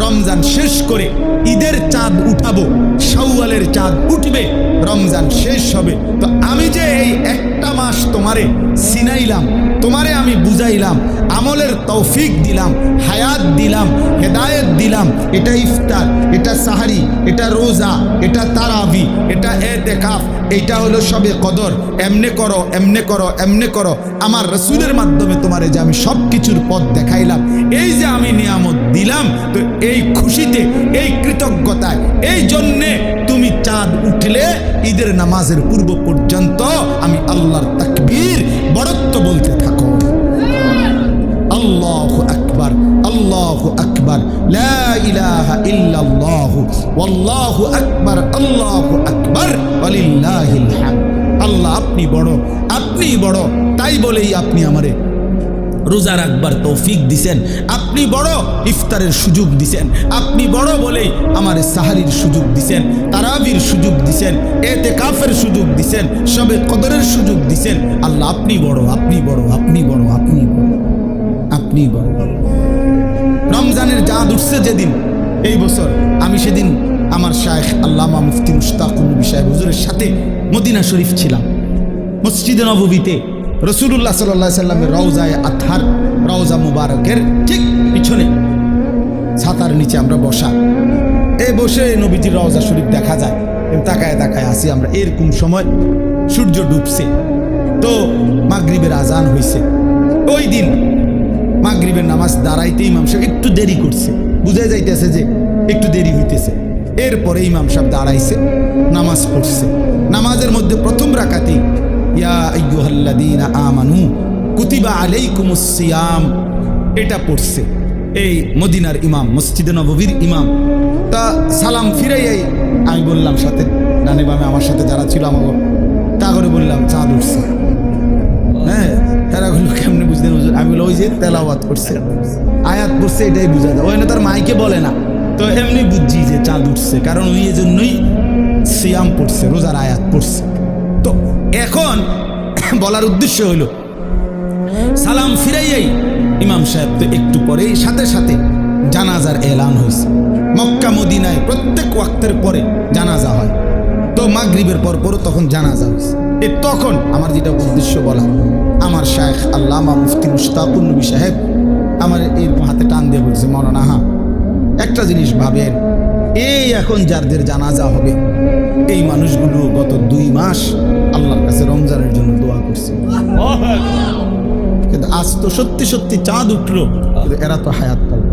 রমজান শেষ করে ঈদের চাঁদ উঠাবো, শাওয়ালের চাঁদ উঠবে, রমজান শেষ হবে, তো আমি যে এই একটা মাস তোমারে সিনাইলাম, তোমারে আমি বুঝাইলাম, আমলের তৌফিক দিলাম, হায়াত দিলাম, হেদায়েত দিলাম, এটা ইফতার, এটা সাহারি, এটা রোজা, এটা তারাবি, এটা এতেকাফ, এইটা হলো সবে কদর, এমনে করো এমনে করো এমনে করো, আমার রাসূলের মাধ্যমে তোমারে যে আমি সব কিছুর পথ দেখাইলাম, এই যে আমি নিয়ামত দিলাম, তো এই খুশিতে, এই কৃতজ্ঞতায়, এই জন্যে তুমি চাঁদ উঠলে ঈদের নামাজের পূর্ব পর্যন্ত আমি আল্লাহর তাকবীর বড়ত্ব বলতে থাকো, আল্লাহু আকবার, আল্লাহু আকবার, লা ইলাহা ইল্লাল্লাহ, ওয়াল্লাহু আকবার, আল্লাহু আকবার, ওয়ালিল্লাহিল হামদ। আল্লাহ আপনি বড়, আপনি বড়, তাই বলেই আপনি আমারে রোজা রাখবার তৌফিক দিছেন, আপনি বড় ইফতারের সুযোগ দিছেন, আপনি বড় বলেই আমারে সাহারির সুযোগ দিছেন, তারাবির সুযোগ দিছেন, এতেকাফের সুযোগ দিছেন, সবে কদরের সুযোগ দিছেন। আল্লাহ আপনি বড়, আপনি বড়, আপনি বড়, আপনি বড়, আপনি বড়। রমজানের চাঁদ উঠছে যেদিন, এই বছর আমি সেদিন আমার শায়েখ আল্লামা মুফতি মুশতাকুন নবী সাহেব হুজুরের সাথে মদিনা শরীফ ছিলাম, মসজিদে নববীতে রাসূলুল্লাহ সাল্লাল্লাহু আলাইহি সাল্লামের রওজায়ে আতহার, রওজা মুবারকের ঠিক পিছনে ছাতার নিচে আমরা বসা, এই বসে নবীজির রওজা শরীফ দেখা যায়, তাকায় তাকায় আসি আমরা। এরকম সময় সূর্য ডুবছে, তো মাগরিবের আজান হইছে। ওই দিন মাগরিবের নামাজ দাঁড়াইতে ইমাম সাহেব একটু দেরি করছে, বুঝা যাইতেছে যে একটু দেরি হইতেছে। এরপরে ইমাম সাহেব দাঁড়াইছে, নামাজ পড়ছে। নামাজের মধ্যে প্রথম রাকাতেই ইয়া আইয়ুহাল্লাযীনা আমানু কুতিবা আলাইকুমুস সিয়াম, এটা পড়ছে এই মদিনার ইমাম, মসজিদে নববীর ইমাম। তা সালাম ফিরাইয়াই আমি বললাম সাথে ডানে বামে আমার সাথে যারা ছিল আমাকে, তা করে বললাম চাঁদ উঠছে। হ্যাঁ, তারা বললো কেমনে বুঝলেন হুজুর? আমি বললাম ওই যে তেলাওয়াত করছে, আয়াত পড়ছে, এটাই বুঝা যায়। ওই না তার মাইকে বলে না, তো এমনি বুঝছি যে চাঁদ উঠছে, কারণ ওই জন্যই সিয়াম পড়ছে, রোজার আয়াত পড়ছে। তো এখন বলার উদ্দেশ্য হলো সালাম ফিরাইয়াই ইমাম সাহেব তো একটু পরেই সাথে সাথে জানাজার এলান হয়েছে। মক্কা মদিনায় প্রত্যেক ওয়াক্তের পরে জানাজা হয়। মাগরিবের পর তখন জানাজা হয়েছে। তখন আমার যেটা উদ্দেশ্য বলা, আমার শায়েখ আল্লামা মুফতি মুশতাকুর নবী সাহেব আমার এই হাতে টান দিয়ে বলছে, মৌলানা হ্যাঁ একটা জিনিস ভাবেন, এই এখন যাদের জানাজা হবে এই মানুষগুলো গত 2 মাস আল্লাহর কাছে রমজানের জন্য দোয়া করছে, কিন্তু আজ তো সত্যি সত্যি চাঁদ উঠলো, কিন্তু এরা তো হায়াত পাবে।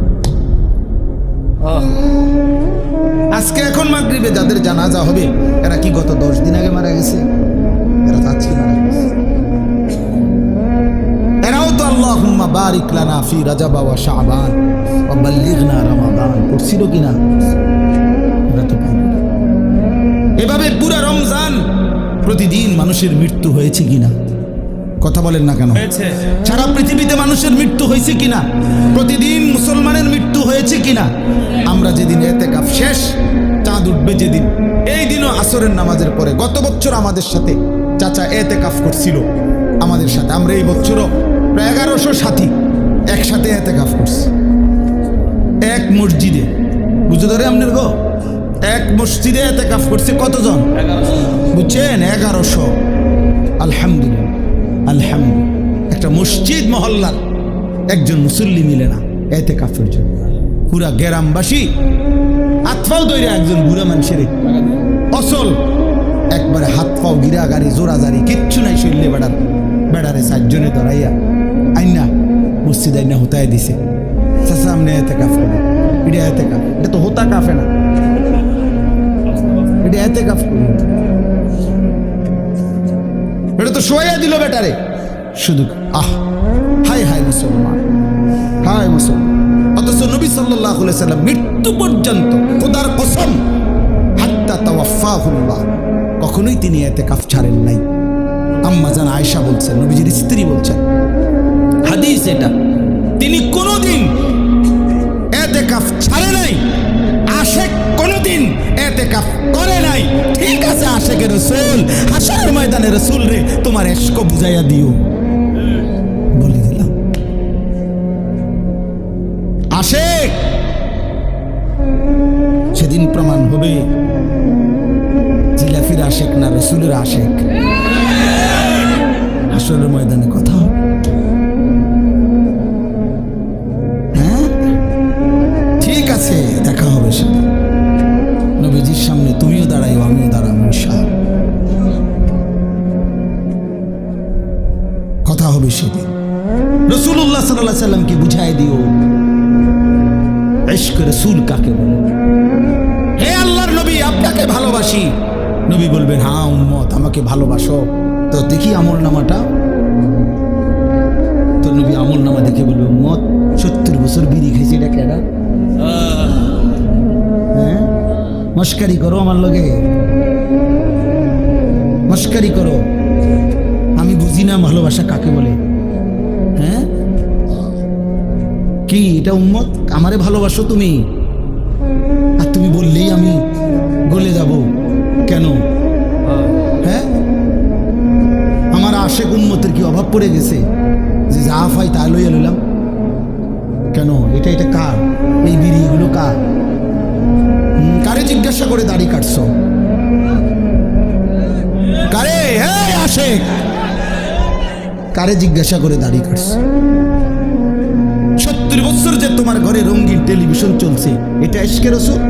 আজকে এখন মাগরিবে যাদের জানাজা হবে এরা কি গত 10 দিন আগে মারা গেছে? এরা তো আজকে মারা গেছে। এরাও তো আল্লাহুম্মা বারিক লানা ফি রাজাব ওয়া শাবান ওয়া বাল্লিগনা রমাদান পড়ছিল কিনা? এরা তো পাবে। এভাবে পুরো রমজান প্রতিদিন মানুষের মৃত্যু হয়েছে কিনা? কথা বলেন না কেন? সারা পৃথিবীতে মানুষের মৃত্যু হয়েছে কিনা? প্রতিদিন মুসলমানের মৃত্যু হয়েছে কিনা? আমরা যেদিন ইতিকাফ শেষ, চাঁদ উঠবে যেদিন, এই দিনও আসরের নামাজের পরে গত বছর আমাদের সাথে চাচা ইতিকাফ করছিল আমাদের সাথে। আমরা এই বছরও প্রায় 1100 সাথী একসাথে ইতিকাফ করছি এক মসজিদে। বুঝতে ধরে আপনার গো, এক মসজিদে ইতিকাফ করছে কতজন? বুঝছেন? 1100। আলহামদুলিল্লাহ, আলহামদুলিল্লাহ। একটা মসজিদ মহল্লার একজন মুসল্লি মিলে না ইতিকাফের জন্য। পুরা গ্রামবাসী হাত পাও ধরে একজন বুড়া মানুষের অসল একবারে হাত পাও গিরা গাড়ি জোড়াজারি কিচ্ছু নাই, শরীরে বেড়ারে 4 জনে ধরাইয়া আইনা মসজিদ আইনা হোতায় দিছে। সামনে ইতিকাফ করে, এটা ইতিকাফ, এটা তো হোতা কাফে না, এটা ইতিকাফ করে, এটা তো শোয়া দিল বেটারে শুধু। হায় হায় মুসলমান, হায় মুসলমান। অথচ নবী সাল্লাল্লাহু আলাইহি সাল্লাম মৃত্যু পর্যন্ত খোদার কসম হাত্তা তাওয়াফাহুল্লাহ কখনোই তিনি ইতিকাফ ছাড়েন নাই। আম্মা জান আয়েশা বলছেন, নবীজির স্ত্রী বলছেন, হাদিস এটা, তিনি কোনোদিন ইতিকাফ ছাড়ে নাই। আশেক কোনোদিন ইতিকাফ করে নাই। ঠিক আছে আশেকের রাসূল, হাশরের ময়দানে রাসূল রে তোমার ইশক বুঝাইয়া দিও, বলে দিলাম। আশেক সেদিন প্রমাণ হবে জিলাফির আশেক না রাসূলের আশেক। হাশরের ময়দানে কথা হবে। হ্যাঁ ঠিক আছে, দেখা হবে সেদিন নবীজির সামনে। তুমিও দাঁড়াইও, আমিও দাঁড়াবো ইনশাআল্লাহ। কথা হবে সেদিন। রাসূলুল্লাহ সাল্লাল্লাহু আলাইহি সাল্লামকে বুঝাই দিও ইশক রাসূল কাকে বলে। হে আল্লাহর নবী, আপনাকে ভালোবাসি। নবী বলবেন, হ্যাঁ উম্মত আমাকে ভালোবাসো, তো দেখি আমল নামাটা। তো নবী আমল নামা দেখে বলবে, উম্মত 70 বছর বিড়ি খাইছে, এটা কেডা? হ্যাঁ মস্কারি করো আমার লগে, মস্কারি করো। আমি বুঝি না ভালোবাসা কাকে বলে। হ্যাঁ কি এটা উম্মত? আমারে ভালোবাসো তুমি, আর তুমি বললেই আমি গলে যাব কেন? হ্যাঁ আমার আশেক উম্মতের কি অভাব পড়ে গেছে যে যা পাই তা লইয়া লইলাম কেন? এটা এটা কার? এই বিড়িগুলো কার? কারে জিজ্ঞাসা করে দাড়ি কাটছো? কারে? হ্যাঁ আশেক, কারে জিজ্ঞাসা করে দাড়ি কাটছো? 70 বছর যে তোমার ঘরে রঙিন টেলিভিশন চলছে, এটা ইশকে রাসূল?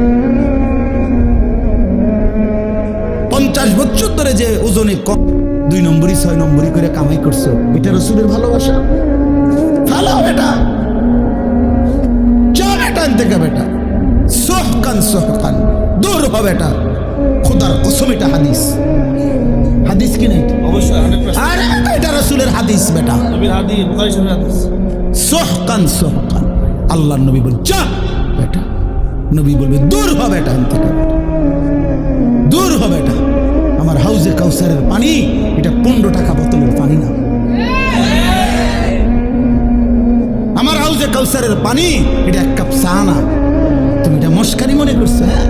50 বছর ধরে যে ওজনে কম 2 নম্বরই 6 নম্বরই করে কামাই করছো, এটা রাসূলের ভালোবাসা? ফালাও এটা, চল এটা থেকে বেটা, সোহকান সোহকান দূর হবে এটা। খোদার কসম এটা হাদিস। হাদিস কি নেই? অবশ্যই 100%। আরে এটা রাসূলের হাদিস বেটা, নবীর হাদিস, বুখারী শরীফের হাদিস। সোহকান সোহকান আল্লাহর নবী বল, যা বেটা। নবী বলবে, দূর হবে এটা থেকে, দূর হবে এটা। আমার হাউজে কাউসারের পানি এটা 15 টাকা বোতলের পানি না। আমার হাউজে কাউসারের পানি এটা 1 কাপ চা না। তুমি এটা মস্কারি মনে করছো? হ্যাঁ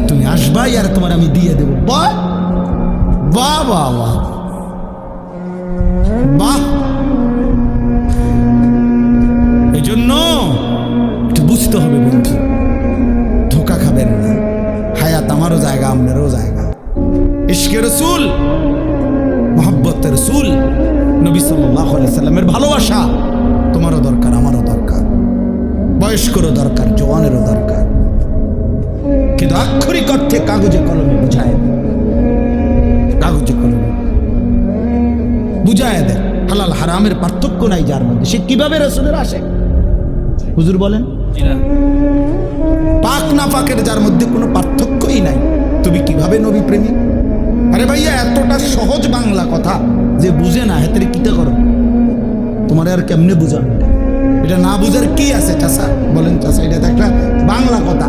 তুমি আসবাই আর তোমার আমি দিয়ে দেবো। বাহ বাহ বাহ বাহ বাহ। এই জন্য একটু বুঝতে হবে বন্ধু, ধোকা খাবেন না। হায়াত আমারও জায়গা, আপনারও জায়গা। ইশকে রসুল, মোহাব্বত রসুল, নবী সাল্লাল্লাহু আলাইহি সাল্লামের ভালোবাসা তোমারও দরকার, আমারও দরকার, বয়স্করও দরকার, জওয়ানেরও দরকার। কিন্তু আক্ষরিক অর্থে কাগজে কলমে বুঝায়, কাগজে কলমে বুঝায় দেয় হালাল হারামের পার্থক্য নাই যার মধ্যে, সে কিভাবে রসুলের আসে? হুজুর বলেন, পাক না পাকের যার মধ্যে কোনো পার্থক্যই নাই, তুমি কিভাবে নবী প্রেমী? আরে ভাইয়া, এতটা সহজ বাংলা কথা যে বুঝে না, হেতরে কিতা করো? তোমার আর কেমনে বুঝান? এটা না বুঝার কি আছে চাচা? বলেন চাচা, এটা তো একটা বাংলা কথা,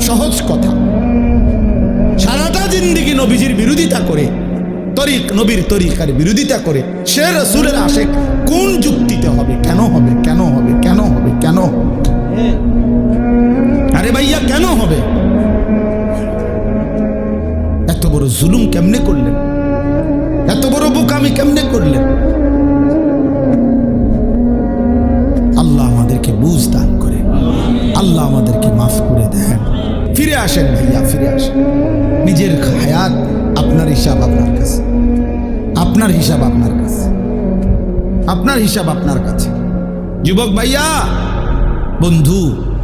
সহজ কথা। সারাটা জিন্দেগি নবীজির বিরোধিতা করে, নবীর তরিকার বিরোধিতা করে সে রাসূলের আশেক, কোন যুক্তিতে হবে? কেন হবে? কেন হবে? কেন হবে? কেন? আরে ভাইয়া, কেন হবে? এত বড় জুলুম কেমনে করলেন? এত বড় বোকামি কেমনে করলেন? আল্লাহ আমাদেরকে বুঝ দান করে, আল্লাহ আমাদেরকে মাফ করে দেন। ফিরে আসেন ভাইয়া, ফিরে আসেন। নিজের হায়াত আপনার হিসাব আপনার কাছে, আপনার হিসাব আপনার কাছে, আপনার হিসাব আপনার কাছে। যুবক ভাইয়া, বন্ধু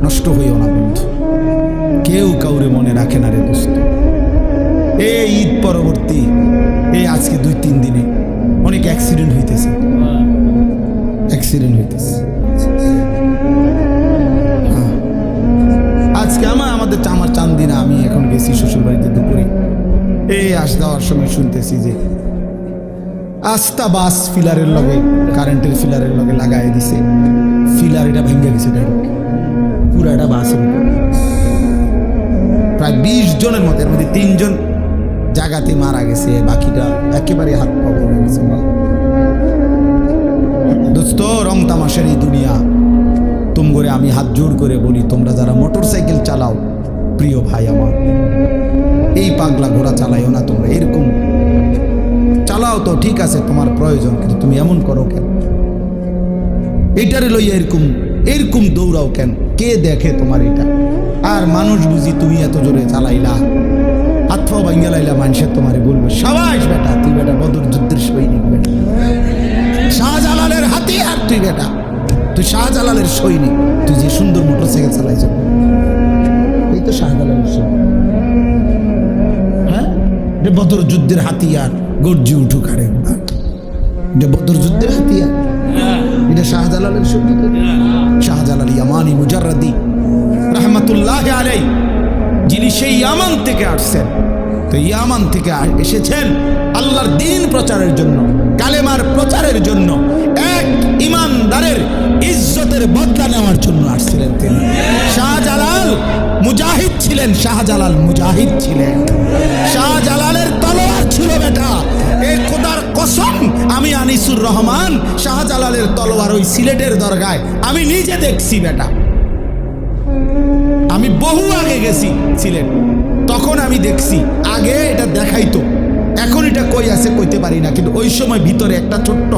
নষ্ট হইও না বন্ধু, কেউ কাউরে মনে রাখে না রে দোস্ত। এই ঈদ পরবর্তী এই আজকে 2-3 দিনে অনেক অ্যাক্সিডেন্ট হইতেছে, অ্যাক্সিডেন্ট হইতেছে। আজকে আমার চান্দিনা, আমি এখন গেছি শ্বশুর বাড়িতে দুপুরে, এই আস যাওয়ার সময় শুনতেছি যে আস্তা বাস ফিলারের লগে, কারেন্টের ফিলারের লগে লাগাই দিছে, ফিলার এটা ভেঙে গেছে ডাইরেক্ট, পুরো একটা বাসের উপর। প্রায় 20 জনের মতো, এর মধ্যে 3 জন জায়গাতে মারা গেছে, বাকিটা একেবারে হাত পা ভরে গেছে। দোস্ত, রং তামাশার এই দুনিয়া, তোমরা আমি হাত জোর করে বলি, তোমরা যারা মোটর সাইকেল চালাও, প্রিয় ভাই আমার, এই পাগলা ঘোড়া চালাইও না তোমরা। এরকম চালাও তো ঠিক আছে, তোমার প্রয়োজন, কিন্তু তুমি এমন করো কেন? এইটারে লইয়া এরকম এরকম দৌড়াও কেন? কে দেখে তোমার এটা? আর মানুষ বুঝি তুমি এত জোরে চালাইলা, হাত পা ভাঙ্গা লাইলা, মানুষের তোমারে বলবে সাবাস বেটা, তুই বেটা বদর যুদ্ধের সৈনিক, বেটা শাহজালালের হাতিয়ার, তুই বেটা, তুই শাহজালালের সৈনিক, তুই যে সুন্দর মোটরসাইকেল চালাইছ, এই তো শাহজালালের সৈনিক। হ্যাঁ, এটা বদর যুদ্ধের হাতিয়ার, গর্জি উঠুক। আরে এটা বদর যুদ্ধের হাতিয়ার, এটা শাহজালালের সৈনিক। শাহজালাল ইয়ামানি মুজাররাদি রাহমাতুল্লাহ আলাইহি, যিনি সেই ইয়ামান থেকে আসছেন, তো ইয়ামান থেকে এসেছেন আল্লাহর দ্বীন প্রচারের জন্য, কালেমার প্রচারের জন্য, এক ইমানদারের ইজ্জতের বদলা নেওয়ার জন্য আসছিলেন তিনি। শাহজালাল মুজাহিদ ছিলেন, শাহজালাল মুজাহিদ ছিলেন। শাহজালালের তলোয়ার ছিল বেটা, এই খোদার কসম, আমি আনিসুর রহমান শাহজালালের তলোয়ার ওই সিলেটের দরগায় আমি নিজে দেখছি বেটা। আমি বহু আগে গেছি সিলেট, তখন আমি দেখছি। আগে এটা দেখাইতো, এখন এটা কই আছে কইতে পারি না, কিন্তু ওই সময় ভিতরে একটা ছোট্ট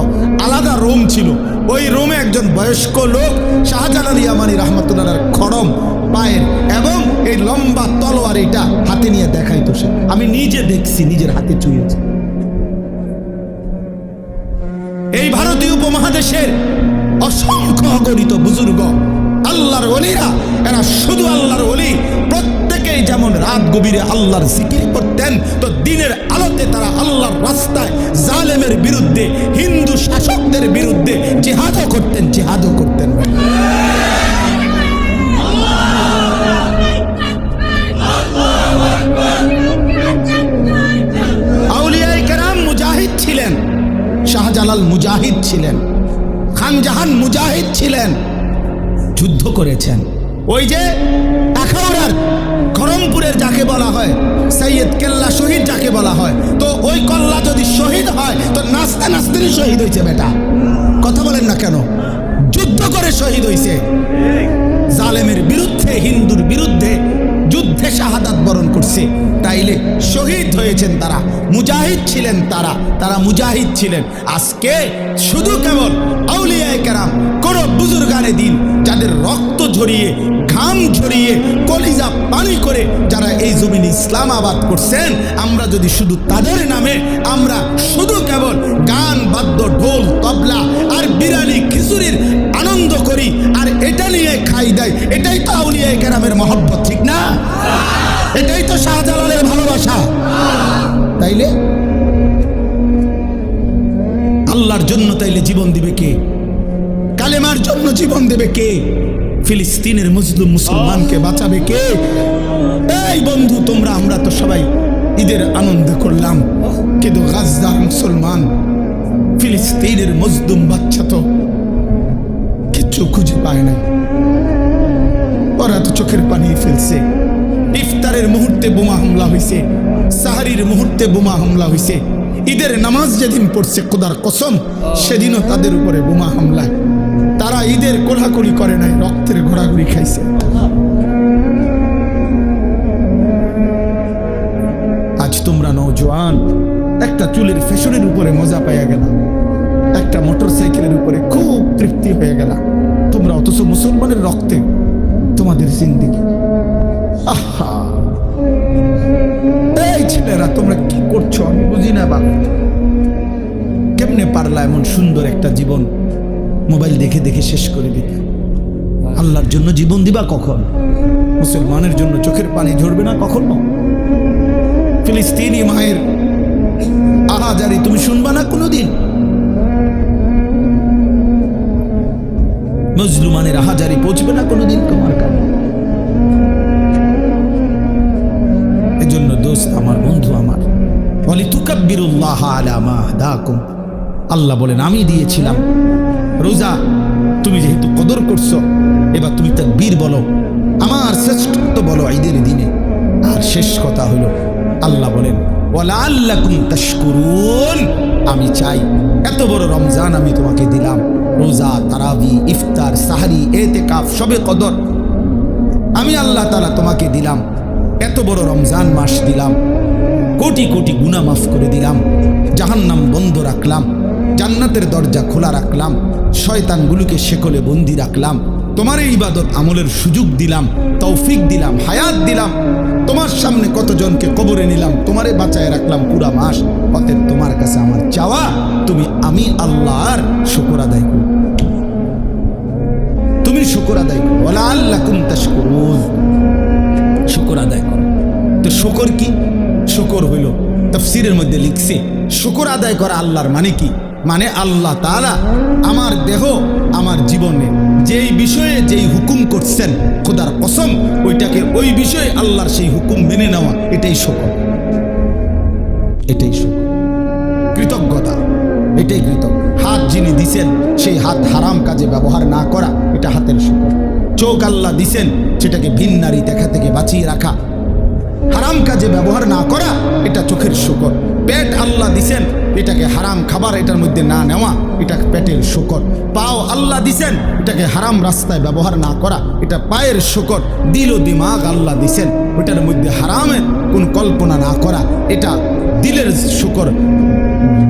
আলাদা রুম ছিল। ওই রুমে একজন বয়স্ক লোক শাহজালাল ইয়ামানি রাহমাতুল্লাহর খড়ম পায়ের এবং এই লম্বা তলোয়ার এটা হাতে নিয়ে দেখাইতো সে। আমি নিজে দেখছি, নিজের হাতে চুইয়েছি। এই ভারতীয় উপমহাদেশের অসংখ্য অগণিত বুজুর্গ আল্লাহর ওলিরা, এরা শুধু আল্লাহর ওলি, প্রত্যেকেই যেমন রাত গভীরে আল্লাহর জিকির করতেন, তো দিনের আলোতে তারা আল্লাহর রাস্তায় জালেমের বিরুদ্ধে, হিন্দু শাসকদের বিরুদ্ধে জিহাদও করতেন, জিহাদও করতেন। আউলিয়ায়ে কেরাম মুজাহিদ ছিলেন, শাহজালাল মুজাহিদ ছিলেন, খানজাহান মুজাহিদ ছিলেন, যুদ্ধ করেছেন। ওই যে আখাউড়ার খড়মপুরের যাকে বলা হয় সৈয়দ কেল্লা শহীদ যাকে বলা হয়, তো ওই কল্লা যদি শহীদ হয় তো নাচতে নাচতে শহীদ হয়েছে বেটা। কথা বলেন না কেন? যুদ্ধ করে শহীদ হয়েছে, জালেমের বিরুদ্ধে, হিন্দুর বিরুদ্ধে যুদ্ধে শাহাদাত বরণ করছে, তাইলে শহীদ হয়েছেন তারা, মুজাহিদ ছিলেন তারা, তারা মুজাহিদ ছিলেন। আজকে শুধু কেবল আউলিয়ায়ে কেরাম, কোন বুজুর্গানে দিন যাদের রক্ত ঝরিয়ে ঘাম ঝরিয়ে কলিজা পানি করে যারা এই জমিনে ইসলাম আবাদ করছেন, আমরা যদি শুধু তাদের নামে আমরা শুধু কেবল গান বাদ্য ঢোল তবলা আর বিরিয়ানি খিচুড়ির আনন্দ করি আর এটা নিয়ে খাই দেয়, এটাই তো আউলিয়া কেরামের মহব্বত, ঠিক না? এটাই তো শাহজালালের ভালোবাসা। তাইলে আল্লাহর জন্য তাইলে জীবন দিবে কে? কালেমার জন্য জীবন দেবে কে? ফিলিস্তিনের মুসলিম মুসলমানকে বাঁচাবে কে? এই বন্ধু, তোমরা আমরা তো সবাই ঈদের আনন্দ করলাম, কিন্তু গাজার মুসলমান ফিলিস্তিনের মজলুম বাচ্চা তো কিচ্ছু খুঁজে পায় নাই। ওরা তো চোখের পানি ফেলছে। ইফতারের মুহূর্তে বোমা হামলা হয়েছে, সাহারির মুহূর্তে বোমা হামলা হয়েছে, ঈদের নামাজ যেদিন পড়ছে খোদার কসম সেদিনও তাদের উপরে বোমা হামলায়। তারা ঈদের কোলাকুলি করে নাই, রক্তের ঘোরাঘুরি খাইছে। আজ তোমরা নওজোয়ান একটা চুলের ফ্যাশনের উপরে মজা পাইয়া গেল, একটা মোটর সাইকেলের উপরে খুব তৃপ্তি হয়ে গেল তোমরা, অথচ মুসলমানের রক্তে তোমাদের জিন্দেগি। আহা, এই ছেলেরা তোমরা কি করছো আমি বুঝি না বাবা। কেমনে পারলা এমন সুন্দর একটা জীবন মোবাইল দেখে দেখে শেষ করে দিতে? আল্লাহর জন্য জীবন দিবা কখন? মুসলমানের জন্য চোখের পানি ঝরবে না কখনো? ফিলিস্তিনি মায়ের আহাজারি তুমি শুনবা না কোনোদিন? মজলুমানের আহাজারি পৌঁছবে না কোনোদিন তোমার কাছে? এজন্য দোস্ত আমার, বন্ধু আমার, ওয়ালিতুকাব্বিরুল্লাহ আলা মা হাদাকুম, আল্লাহ বলেন আমি দিয়েছিলাম রোজা, তুমি যেহেতু কদর করছো এবার তুমি তাকবীর বলো, আমার শ্রেষ্ঠত্ব বলো ঈদের দিনে। আর শেষ কথা হলো আল্লাহ বলেন ওয়ালাআল্লাকুম তাশকুরুন, আমি চাই এত বড় রমজান আমি তোমাকে দিলাম, রোজা, তারাবি, ইফতার, সাহরি, এতেকাফ, শবে কদর আমি আল্লাহ তাআলা তোমাকে দিলাম, এত বড় রমজান মাস দিলাম, কোটি কোটি গুনাহ মাফ করে দিলাম, জাহান্নাম বন্ধ রাখলাম, জান্নাতের দরজা খোলা রাখলাম, শয়তানগুলোকে শেকলে বন্দি রাখলাম, তোমার এই ইবাদত আমলের সুযোগ দিলাম, তৌফিক দিলাম, হায়াত দিলাম, তোমার সামনে কতজনকে কবরে নিলাম, তোমারে বাঁচায় রাখলাম পুরা মাস। অতএব তোমার কাছে আমার চাওয়া তুমি আমি আল্লাহর শুকর আদায় করো, তুমি শুকর আদায় করো, ওয়ালাআল্লাকুম তাশকুরুন, শুকর আদায় করো। তো শুকর কি? শুকর হইল তাফসীরের মধ্যে লিখছে শুকর আদায় করা আল্লাহর মানে কি? মানে আল্লাহ তাআলা আমার দেহ আমার জীবনে যেই বিষয়ে যেই হুকুম করছেন খোদার কসম ওইটাকে ওই বিষয়ে আল্লাহর সেই হুকুম মেনে নেওয়া, এটাই শুকর, এটাই শুকর, কৃতজ্ঞতা, এটাই কৃতজ্ঞ। হাত যিনি দিছেন সেই হাত হারাম কাজে ব্যবহার না করা, এটা হাতের শুকর। চোখ আল্লাহ দিছেন সেটাকে ভিন নারী দেখা থেকে বাঁচিয়ে রাখা, হারাম কাজে ব্যবহার না করা, এটা চোখের শুকর। পেট আল্লাহ দিছেন, এটাকে হারাম খাবার এটার মধ্যে না নেওয়া, এটা পেটের শুকর। পাও আল্লাহ দিছেন, এটাকে হারাম রাস্তায় ব্যবহার না করা, এটা পায়ের শুকর। দিল ও দিমাগ আল্লাহ দিছেন, ওটার মধ্যে হারামের কোন কল্পনা না করা, এটা দিলের শুকর,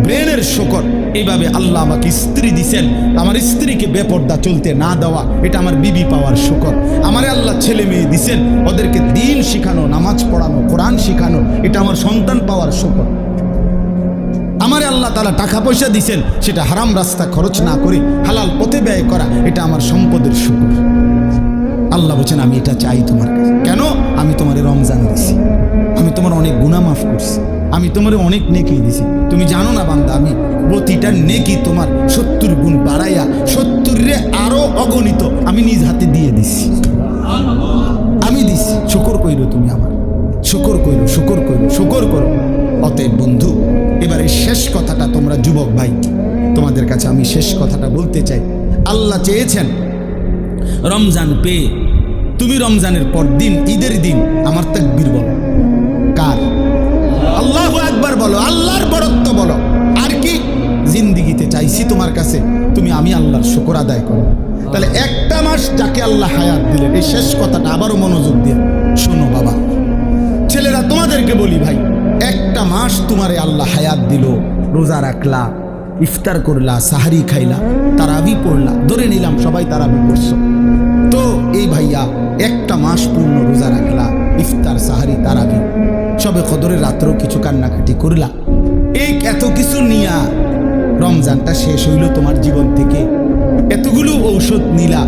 ব্রেনের শুকর। এইভাবে আল্লাহ আমাকে স্ত্রী দিছেন, আমার স্ত্রীকে বেপর্দা চলতে না দেওয়া, এটা আমার বিবি পাওয়ার শুকর। আমারে আল্লাহ ছেলে মেয়ে দিছেন, ওদেরকে দিন শিখানো, নামাজ পড়ানো, কোরআন শিখানো, এটা আমার সন্তান পাওয়ার শুকর। আমারে আল্লাহ তাআলা টাকা পয়সা দিছেন, সেটা হারাম রাস্তা খরচ না করে হালাল পথে ব্যয় করা, এটা আমার সম্পদের শুকর। আল্লাহ বলছেন আমি এটা চাই তোমার কাছে। কেন? আমি তোমার রমজান দিছি, আমি তোমার অনেক গুনাহ মাফ করছি, আমি তোমার অনেক নেকি দিছি। তুমি জানো না বান্দা, আমি প্রতিটা নেকি তোমার 70 গুণ বাড়াইয়া 70 রে আরো অগণিত আমি নিজ হাতে দিয়ে দিছি, আমি দিছি। শুকর কইরো তুমি আমার, শুকর কইরো, শুকর কইরো, শুকর করো। অতএব বন্ধু, এবারে শেষ কথাটা তোমরা যুবক ভাই, তোমাদের কাছে আমি শেষ কথাটা বলতে চাই। আল্লাহ চেয়েছেন রমজান পেয়ে তুমি রমজানের পর দিন ঈদের দিন আমার তাকবীর বলো। কার? আল্লাহু আকবার বলো, আল্লাহর বরত্ব বলো। আর কি? জিন্দিগিতে চাইছি তোমার কাছে তুমি আমি আল্লাহর শুকর আদায় করো। তাহলে একটা মাস যাকে আল্লাহ হায়াত দিলেন, এই শেষ কথাটা আবারও মনোযোগ দিয়ে শোনো বাবা, ছেলেরা তোমাদেরকে বলি ভাই, একটা মাস তোমারে আল্লাহ হায়াত দিল, রোজা রাখলা, ইফতার করলা, সাহারি খাইলা, তারাবি পড়লা, ধরে নিলাম সবাই তারাবি পড়ছো, তো এই ভাইয়া একটা মাস পূর্ণ রোজা রাখলা, ইফতার সাহারি তারাবি, সবে কদরের রাত্রেও কিছু কান্নাকাটি করলা, এই এত কিছু নিয়া রমজানটা শেষ হইল তোমার জীবন থেকে। এতগুলো ঔষধ নিলা,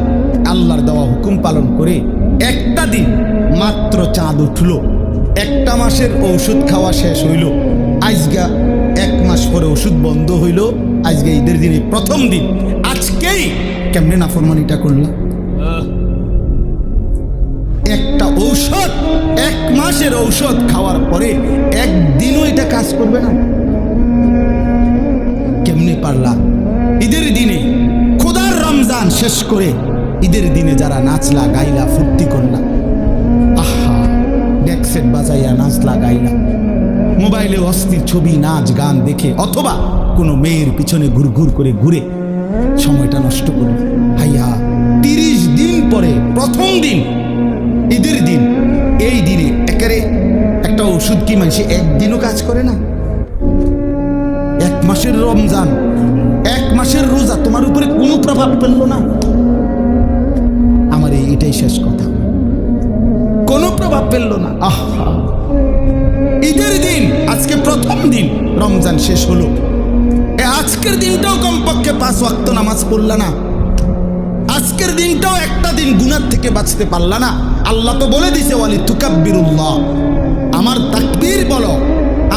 আল্লাহর দেওয়া হুকুম পালন করে একটা দিন মাত্র চাঁদ উঠলো, একটা মাসের ঔষধ খাওয়া শেষ হইল। আজগা 1 মাস পরে ওষুধ বন্ধ হইল, আজকে ঈদের দিনে প্রথম দিন, আজকেই কেমনে নাফরমানিটা করলা? একটা ঔষধ, 1 মাসের ঔষধ খাওয়ার পরে একদিনও এটা কাজ করবে না? কেমনে পারলা? ঈদের দিনে খোদার রমজান শেষ করে ঈদের দিনে যারা নাচলা, গাইলা, ফুর্তি করলা, আহা, ডেকসেট বাজাইয়া নাচলা, গাইলা, মোবাইলে অস্থির ছবি, নাচ, গান দেখে অথবা কোনো মেয়ের পিছনে ঘুরঘুর করে ঘুরে সময়টা নষ্ট করল। হাইয়া, 30 দিন পরে প্রথম দিন ঈদের দিন, এই দিনে একেবারে একটা ওষুধ কি মানুষে একদিনও কাজ করে না? 1 মাসের রমজান, 1 মাসের রোজা তোমার উপরে কোনো প্রভাব ফেললো না? আমার এটাই শেষ কথা, কোনো প্রভাব ফেললো না। আহা, ঈদের দিন, আজকে প্রথম দিন, রমজান শেষ হলো, আজকের দিনটাও কমপক্ষে 5 ওয়াক্ত নামাজ পড়লা না, আজকের দিনটাও একটা দিন গুনাহ থেকে বাঁচতে পারলা না। আল্লাহ তো বলে দিছে, ওয়ালি তুকাব্বিরুল্লাহ, আমার তাকবীর বলো,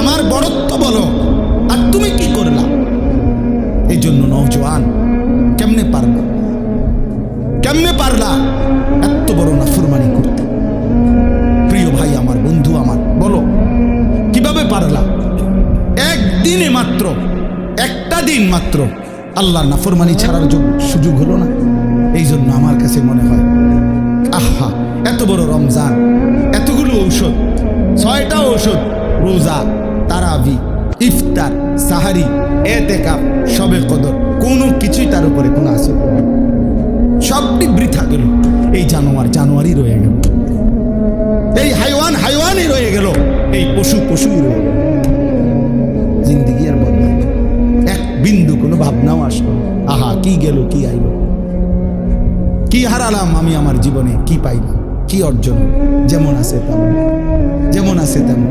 আমার বড়ত্ব বলো, আর তুমি কি করলা? এই জন্য নওজোয়ান, কেমনে পারলা, কেমনে পারলা এত বড় নাফরমানি করতে? প্রিয় ভাই আমার, বন্ধু আমার, বলো কিভাবে পারলা? একদিনে মাত্র, একটা দিন মাত্র আল্লাহর নাফরমানি ছাড়ার সুযোগ হলো না? এই জন্য আমার কাছে মনে হয়, আহা, এত বড় রমজান, এতগুলো ঔষধ, 6টা ঔষধ, রোজা, তারাবি, ইফতার, সাহারি, এতেকাফ, শবে কদর, কোনো কিছুই তার উপরে কোনো আসর, সবটি বৃথা গেল। এই জানোয়ারই রয়ে গেল, এই হাইওয়ানই রয়ে গেল, এই পশুই রয়ে গেল। জিন্দিগি আর বদলে এক বিন্দু কোনো ভাবনাও আসলো, আহা, কি গেল, কি আইলো, কি হারালাম আমি আমার জীবনে, কি পাইলাম, কি অর্জন? যেমন আছে তেমন, যেমন আছে তেমন।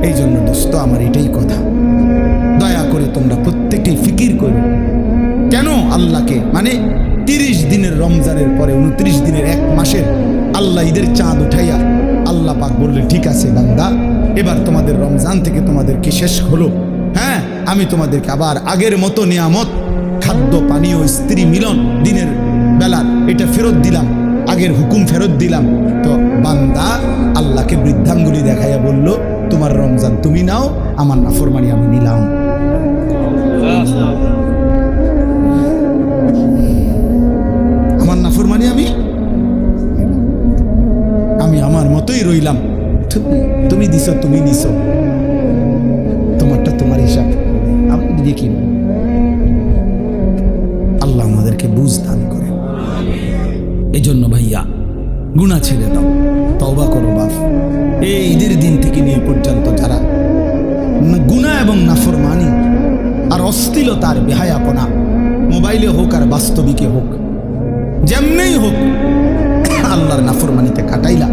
এই জন্য দোস্ত, আমার এটাই কথা, দয়া করে তোমরা প্রত্যেকেই ফিকির করো, কেন আল্লাহকে, মানে 30 দিনের রমজানের পরে 29 দিনের 1 মাসের আল্লাহ ঈদের চাঁদ উঠাইয়া আল্লাহ পাক বললে, ঠিক আছে বান্দা, এবার তোমাদের রমজান থেকে তোমাদেরকে শেষ হলো, হ্যাঁ, আমি তোমাদেরকে আবার আগের মতো নিয়ামত, খাদ্য, পানীয়, স্ত্রী মিলন, দিনের বেলার এটা ফেরত দিলাম, আগের হুকুম ফেরত দিলাম। তো বান্দা আল্লাহকে বৃদ্ধাঙ্গুলি দেখাইয়া বলল, তোমার রমজান তুমি নাও, আমার নাফরমানি আমি নিলাম। আমার নাফরমানি আমি আমার মতোই রইলাম। তুমি দিছো, তুমি নিছো, তোমারটা তোমার হিসাব, আমি দেখি। আল্লাহ আমাদেরকে বুঝ দান করে। এই জন্য ভাইয়া, গুনাহ ছেড়ে দাও, তওবা করো বাপ। এই ঈদের দিন থেকে নিয়ে পর্যন্ত যারা গুনাহ এবং নাফরমানি আর অশ্লীলতা আর বেহায়াপনা, মোবাইলে হোক আর বাস্তবিকে হোক, যেমনেই হোক, আল্লাহর নাফরমানিতে কাটাইলা,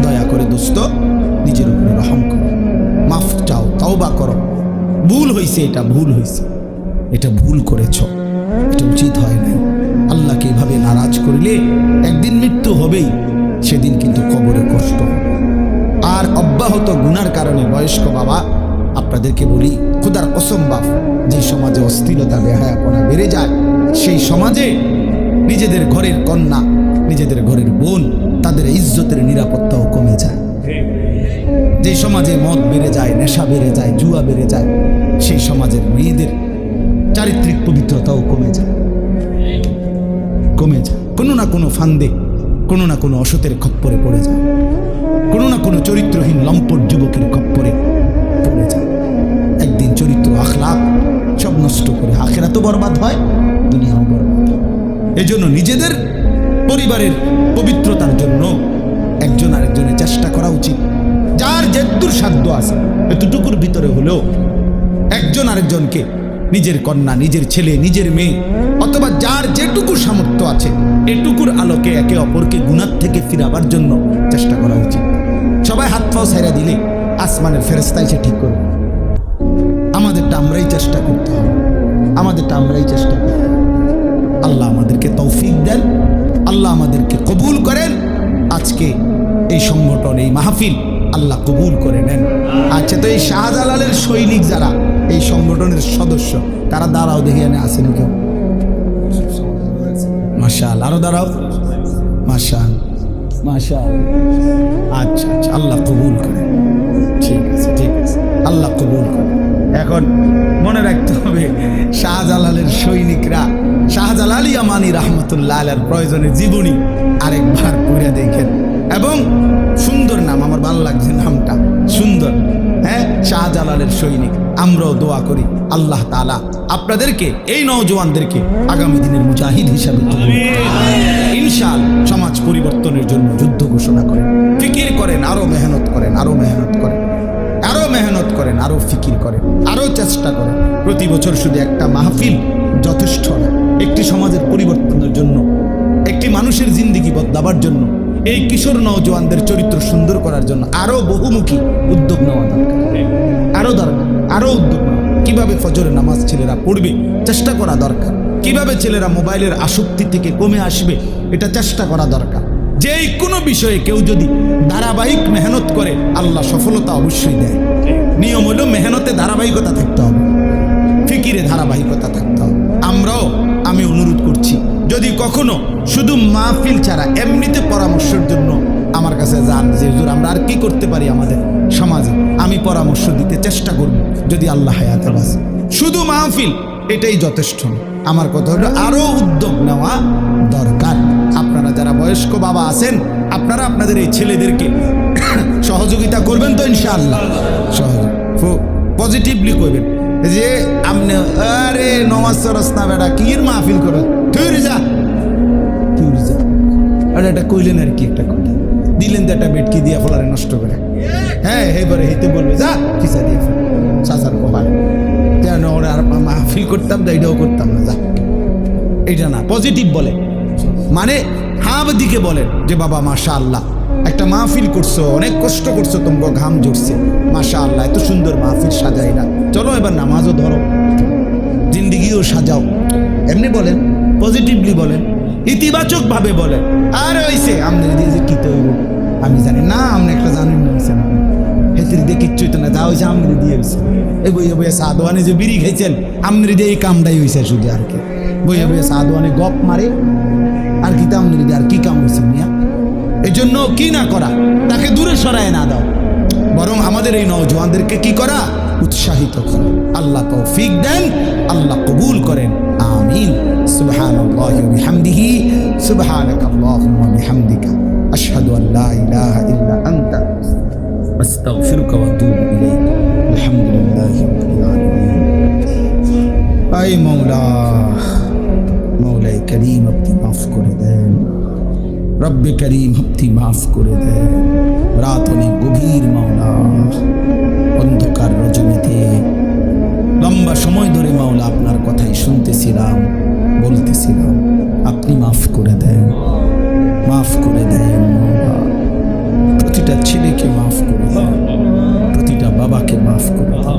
দয়া করে দোস্ত নিজের উপরে রহম করো, মাফ চাও, তওবা করো। ভুল হয়েছে, এটা ভুল হয়েছে, এটা ভুল করেছ, এটা উচিত হয় নাই। আল্লাহকে এভাবে নারাজ করলে একদিন মৃত্যু হবেই, সেদিন কিন্তু কবরে কষ্ট হবে। আর অব্যাহত গুনার কারণে বয়স্ক বাবা, আপনাদেরকে বলি, খোদার কসম বাপ, যে সমাজে অশ্লীলতা, বেহায়াপনা বেড়ে যায়, সেই সমাজে নিজেদের ঘরের কন্যা, নিজেদের ঘরের বোন, তাদের ইজ্জতের নিরাপত্তাও কমে যায়। যে সমাজে মদ বেড়ে যায়, নেশা বেড়ে যায়, জুয়া বেড়ে যায়, সেই সমাজের মেয়েদের চারিত্রিক পবিত্রতাও কমে যায়। কোনো না কোনো ফান্দে, কোনো না কোনো অসতের খপ্পরে পড়ে যায়, কোনো না কোনো চরিত্রহীন লম্পট যুবকের খপ্পরে পড়ে যায়। একদিন চরিত্র, আখলাক সব নষ্ট করে আখিরাতও বরবাদ হয়, দুনিয়াও বরবাদ হয়। এই জন্য নিজেদের পরিবারের পবিত্রতার জন্য একজন আরেকজনের চেষ্টা করা উচিত। যার যেদূর সাধ্য আছে, এতটুকুর ভিতরে হলেও একজন আরেকজনকে নিজের কন্যা, নিজের ছেলে, নিজের মেয়ে, অথবা যার যেটুকু সামর্থ্য আছে এটুকুর আলোকে একে অপরকে গুনাহ থেকে ফিরাবার জন্য চেষ্টা করা উচিত। সবাই হাত পাও ছাইরা দিলে আসমানের ফেরেশতা এসে ঠিক করবে। আমাদেরটা আমরাই চেষ্টা করতে হবে, আমাদেরটা আমরাই চেষ্টা করতে হবে। আল্লাহ আমাদেরকে তৌফিক দেন, আল্লাহ আমাদেরকে কবুল করেন। আজকে এই সংগঠন, এই মাহফিল আল্লাহ কবুল করে নেন। আচ্ছা, তো এই শাহজালালের সৈনিক যারা এই সংগঠনের সদস্য, তারা দাঁড়াও, দেখি এনে আসেনি কেউ? মাশাআল্লাহ, আরো দাঁড়াও। মাশাআল্লাহ, মাশাআল্লাহ। আচ্ছা আচ্ছা, আল্লাহ কবুল করে। ঠিক আছে, ঠিক আছে, আল্লাহ কবুল করে। এখন মনে রাখতে হবে, শাহজালালের সৈনিকরা শাহজালাল ইয়ামানি রহমতুল্লাহ আলাইহির প্রয়োজনে জীবনী আরেকবার পড়ে দেখেন। এবং সুন্দর নাম, আমার ভালো লাগছে নামটা, সুন্দর। হ্যাঁ, শাহজালালের সৈনিক। আমরাও দোয়া করি আল্লাহ তাআলা আপনাদেরকে, এই নওজওয়ানদেরকে আগামী দিনের মুজাহিদ হিসাবে ইনশাআল্লাহ সমাজ পরিবর্তনের জন্য যুদ্ধ ঘোষণা করেন, ফিকির করেন, আরো মেহনত করেন, আরো মেহনত করেন, আরো মেহনত করেন, আরো ফিকির করেন, আরো চেষ্টা করেন। প্রতি বছর শুধু একটা মাহফিল যথেষ্ট না। একটি সমাজের পরিবর্তনের জন্য, একটি মানুষের জিন্দেগি বদলাবার জন্য, এই কিশোর নওজওয়ানদের চরিত্র সুন্দর করার জন্য আরো বহুমুখী উদ্যোগ নেওয়া দরকার, আরো দরকার, আরো উদ্যোগ নেওয়া। কিভাবে ফজরের নামাজ ছেলেরা পড়বে চেষ্টা করা দরকার, কিভাবে ছেলেরা মোবাইলের আসক্তি থেকে কমে আসবে এটা চেষ্টা করা দরকার। যে কোনো বিষয়ে কেউ যদি ধারাবাহিক মেহনত করে আল্লাহ সফলতা অবশ্যই দেয়। নিয়ম হলো মেহনতে ধারাবাহিকতা থাকতে হবে, ফিকিরে ধারাবাহিকতা থাকতে হবে। আমরাও, আমি অনুরোধ করছি, যদি কখনো শুধু মাহফিল ছাড়া এমনিতে পরামর্শের জন্য আমার কাছে যান যে হুজুর আমরা আর কি করতে পারি আমাদের সমাজে, আমি পরামর্শ দিতে চেষ্টা করব যদি আল্লাহ হায়াতে বাঁচে। শুধু মাহফিল এটাই যথেষ্ট। আমার কথা হলো আরো উদ্যোগ নেওয়া দরকার। আপনারা যারা বয়স্ক বাবা আছেন, আপনারা আপনাদের এই ছেলেদেরকে সহযোগিতা করবেন তো ইনশাআল্লাহ। পজিটিভলি করবেন যে আপনি আরে নমাজ সরস না বেটা, কির মাহফিল করে তুই যা, তুই যা। আর এটা কইলেন আর কি, একটা কথা দিলেন তো একটা বেটকি দিয়া ফলারে নষ্ট করে। হ্যাঁ, এবারে হেতে বলবে যা কিসা দিয়ে চাচার কপাল যেন ওরা আর মাহফিল করতাম না, এটাও করতাম না, যা। এটা না, পজিটিভ বলে, মানে হাব দিকে বলেন যে বাবা মাশাআল্লাহ একটা মাহফিল করছো, অনেক কষ্ট করছো, তোমার ঘাম ঝরছে, মাশাআল্লাহ এত সুন্দর মাহফিল সাজাইলা, চলো এবার নামাজও ধরো, জিন্দিগিও সাজাও। এমনি বলেন, পজিটিভলি বলেন, ইতিবাচক ভাবে বলেন। আর হইছে আমনে দিয়ে যে কি তৈরি আমি জানি না, আপনি একটা জানেন না, হয়েছে না হেতির দিয়ে কিচ্ছুই তো না, যা হয়েছে আমনে দিয়ে হয়েছে। এই বইয়ে বইয়ে সাদওয়ানে যে বিড়ি খাইছেন আমনে দিয়ে এই কামটাই হয়েছে শুধু, আর কি বইয়ে বইয়ে সাদওয়ানে গপ মারে আর কি, তা আমনে দিয়ে আর কি কাম হয়েছে মিয়া। এই জন্য কি না করা, তাকে দূরে সরায় না দাও, বরং আমাদের এই নওজওয়ানদেরকে কি করা, উৎসাহিত করা। আল্লাহ তৌফিক দেন, আল্লাহ কবুল করেন, আমিন। সুবহানাল্লাহি ওয়া বিহামদিহি, সুবহানাকাল্লাহুম্মা বিহামদিকা, আশহাদু আল লা ইলাহা ইল্লা আনতা, আস্তাগফিরুকা ওয়া আতুবু ইলাইক। আলহামদুলিল্লাহি রাব্বিল আলামিন। আই মাওলা, মাওলাই করিম আপনি মাফ করে দেন, রব্বে করিম আপনি মাফ করে দেন। রাত অনেক গভীর মাওলা, অন্ধকার রজনীতে লম্বা সময় ধরে মাওলা আপনার কথাই শুনতেছিলাম, বলতেছিলাম, আপনি মাফ করে দেন, মাফ করে দেন মাওলা। প্রতিটা ছেলেকে মাফ করে দেন, প্রতিটা বাবাকে মাফ করে দেন,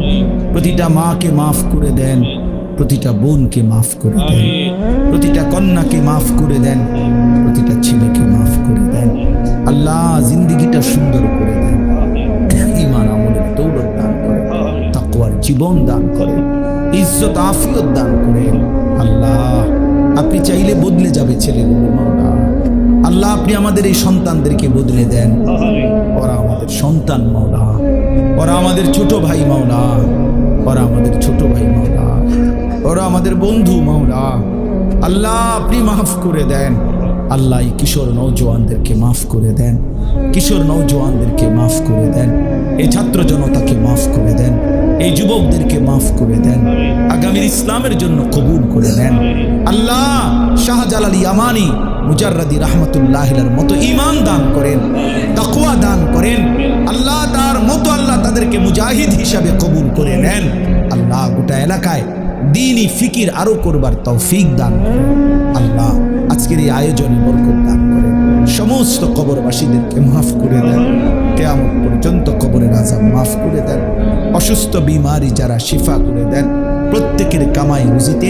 প্রতিটা মাকে মাফ করে দেন, প্রতিটা বোনকে মাফ করে দেন, প্রতিটা কন্যাকে মাফ করে দেন, প্রতিটা ছেলেকে মাফ করে দেন। আল্লাহ জিন্দিগিটা সুন্দর করে দেন, ঈমান আমলের দৌলত দান করেন, তাকওয়ার জীবন দান করেন, ইজ্জত আফিয়ত দান করেন। আল্লাহ আপনি চাইলে বদলে যাবে ছেলেগুলো মাওলা। আল্লাহ আপনি আমাদের এই সন্তানদেরকে বদলে দেন, ওরা আমাদের সন্তান মাওলা, ওরা আমাদের ছোট ভাই মাওলা, ওরা আমাদের ছোট ভাই মাওলা, ওরা আমাদের বন্ধু মাওলা। আল্লাহ আপনি মাফ করে দেন। আল্লাহ এই কিশোর নওজওয়ানদেরকে মাফ করে দেন, কিশোর নওজওয়ানদেরকে মাফ করে দেন, এই ছাত্র জনতাকে মাফ করে দেন, এই যুবকদেরকে মাফ করে দেন, আগামীর ইসলামের জন্য কবুল করে নেন। আল্লাহ শাহজালাল ইয়ামানি মুজাররাদি রাহমাতুল্লাহির মতো ঈমান দান করেন, তাকওয়া দান করেন। আল্লাহ তার মতো আল্লাহ তাদেরকে মুজাহিদ হিসাবে কবুল করে নেন। আল্লাহ গোটা এলাকায় দ্বীনি ফিকির আরো করবার তৌফিক দান করেন। আল্লাহ আজকের এই আয়োজনে বরকত দান করেন, সমস্ত কবরবাসীদেরকে মাফ করে দেন, কিয়ামত পর্যন্ত কবরের আযাব মাফ করে দেন। অসুস্থ বিমারি যারা শিফা করে দেন, প্রত্যেকের কামাই রুজিতে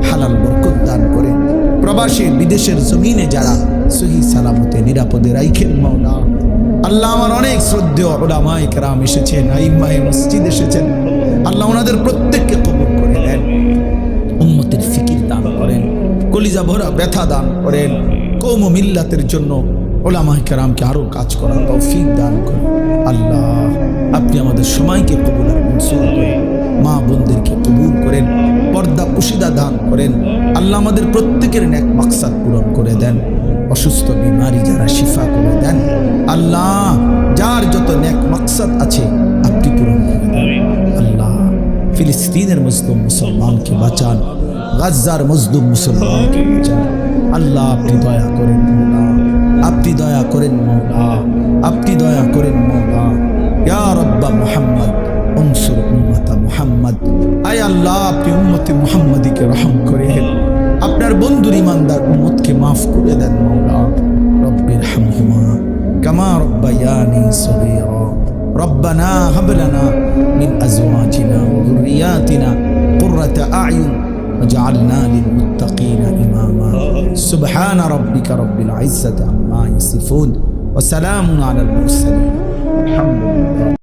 হালাল বরকত দান করেন। প্রবাসী বিদেশের জমিনে যারা সহি সালামতে নিরাপদে রাখেন মাওলা। আল্লাহ আমার অনেক শ্রদ্ধেয় উলামায়ে কেরাম এসেছেন, আইম্মায়ে মসজিদ এসেছেন, আল্লাহ ওনাদের প্রত্যেককে কবুল করে নেন। উম্মতের ফিকির দান করেন, কলিজা ভরা ব্যথা দান করেন। কওম ও মিল্লাতের জন্য উলামায়ে কেরামকে আরো কাজ করার তৌফিক দান করেন। আল্লাহ আপনি আমাদের সময়কে কবুল আর মনসুর করেন, মা বোনদেরকে কবুল করেন, পর্দা পুশিদা দান করেন। আল্লাহ আমাদের প্রত্যেকের নেক মাকসাদ পূরণ করে দেন, অসুস্থ বিমারি যারা শিফা করে দেন। আল্লাহ যার যত নেক মাকসাদ আছে আপনি পূরণ করে দেন। আল্লাহ ফিলিস্তিনের মুসলিম মুসলমানকে বাঁচান, গাজ্জার মজলুম মুসলমানকে বাঁচান। আল্লাহ আপনি দয়া করেন মওলা, আপনি দয়া করেন মওলা, আপনি দয়া করেন মওলা। ইয়া রাব্বা মুহাম্মদ উনসুর উম্মতা মুহাম্মদ। আয় আল্লাহ আপনি উম্মতে মুহাম্মাদিকে রহম করেন, আপনার বন্ধুর ইমানদার উম্মতকে মাফ করে দেন মওলা। রব্বির হামহুমা কামা রব্বায়ানি সগীরা। রব্বানা হাব লানা মিন আজওয়াজিনা ওয়া যুররিয়াতিনা কুররাতা আ'য়ুন ওয়াজআলনা লিল মুত্তাকিনা ইমামা। সুবহানা রাব্বিকা রব্বিল ইজ্জাতি আম্মা ইয়াসিফুন ওয়া সালামুন আলাল মুরসালিন। আলহামদুলিল্লাহ।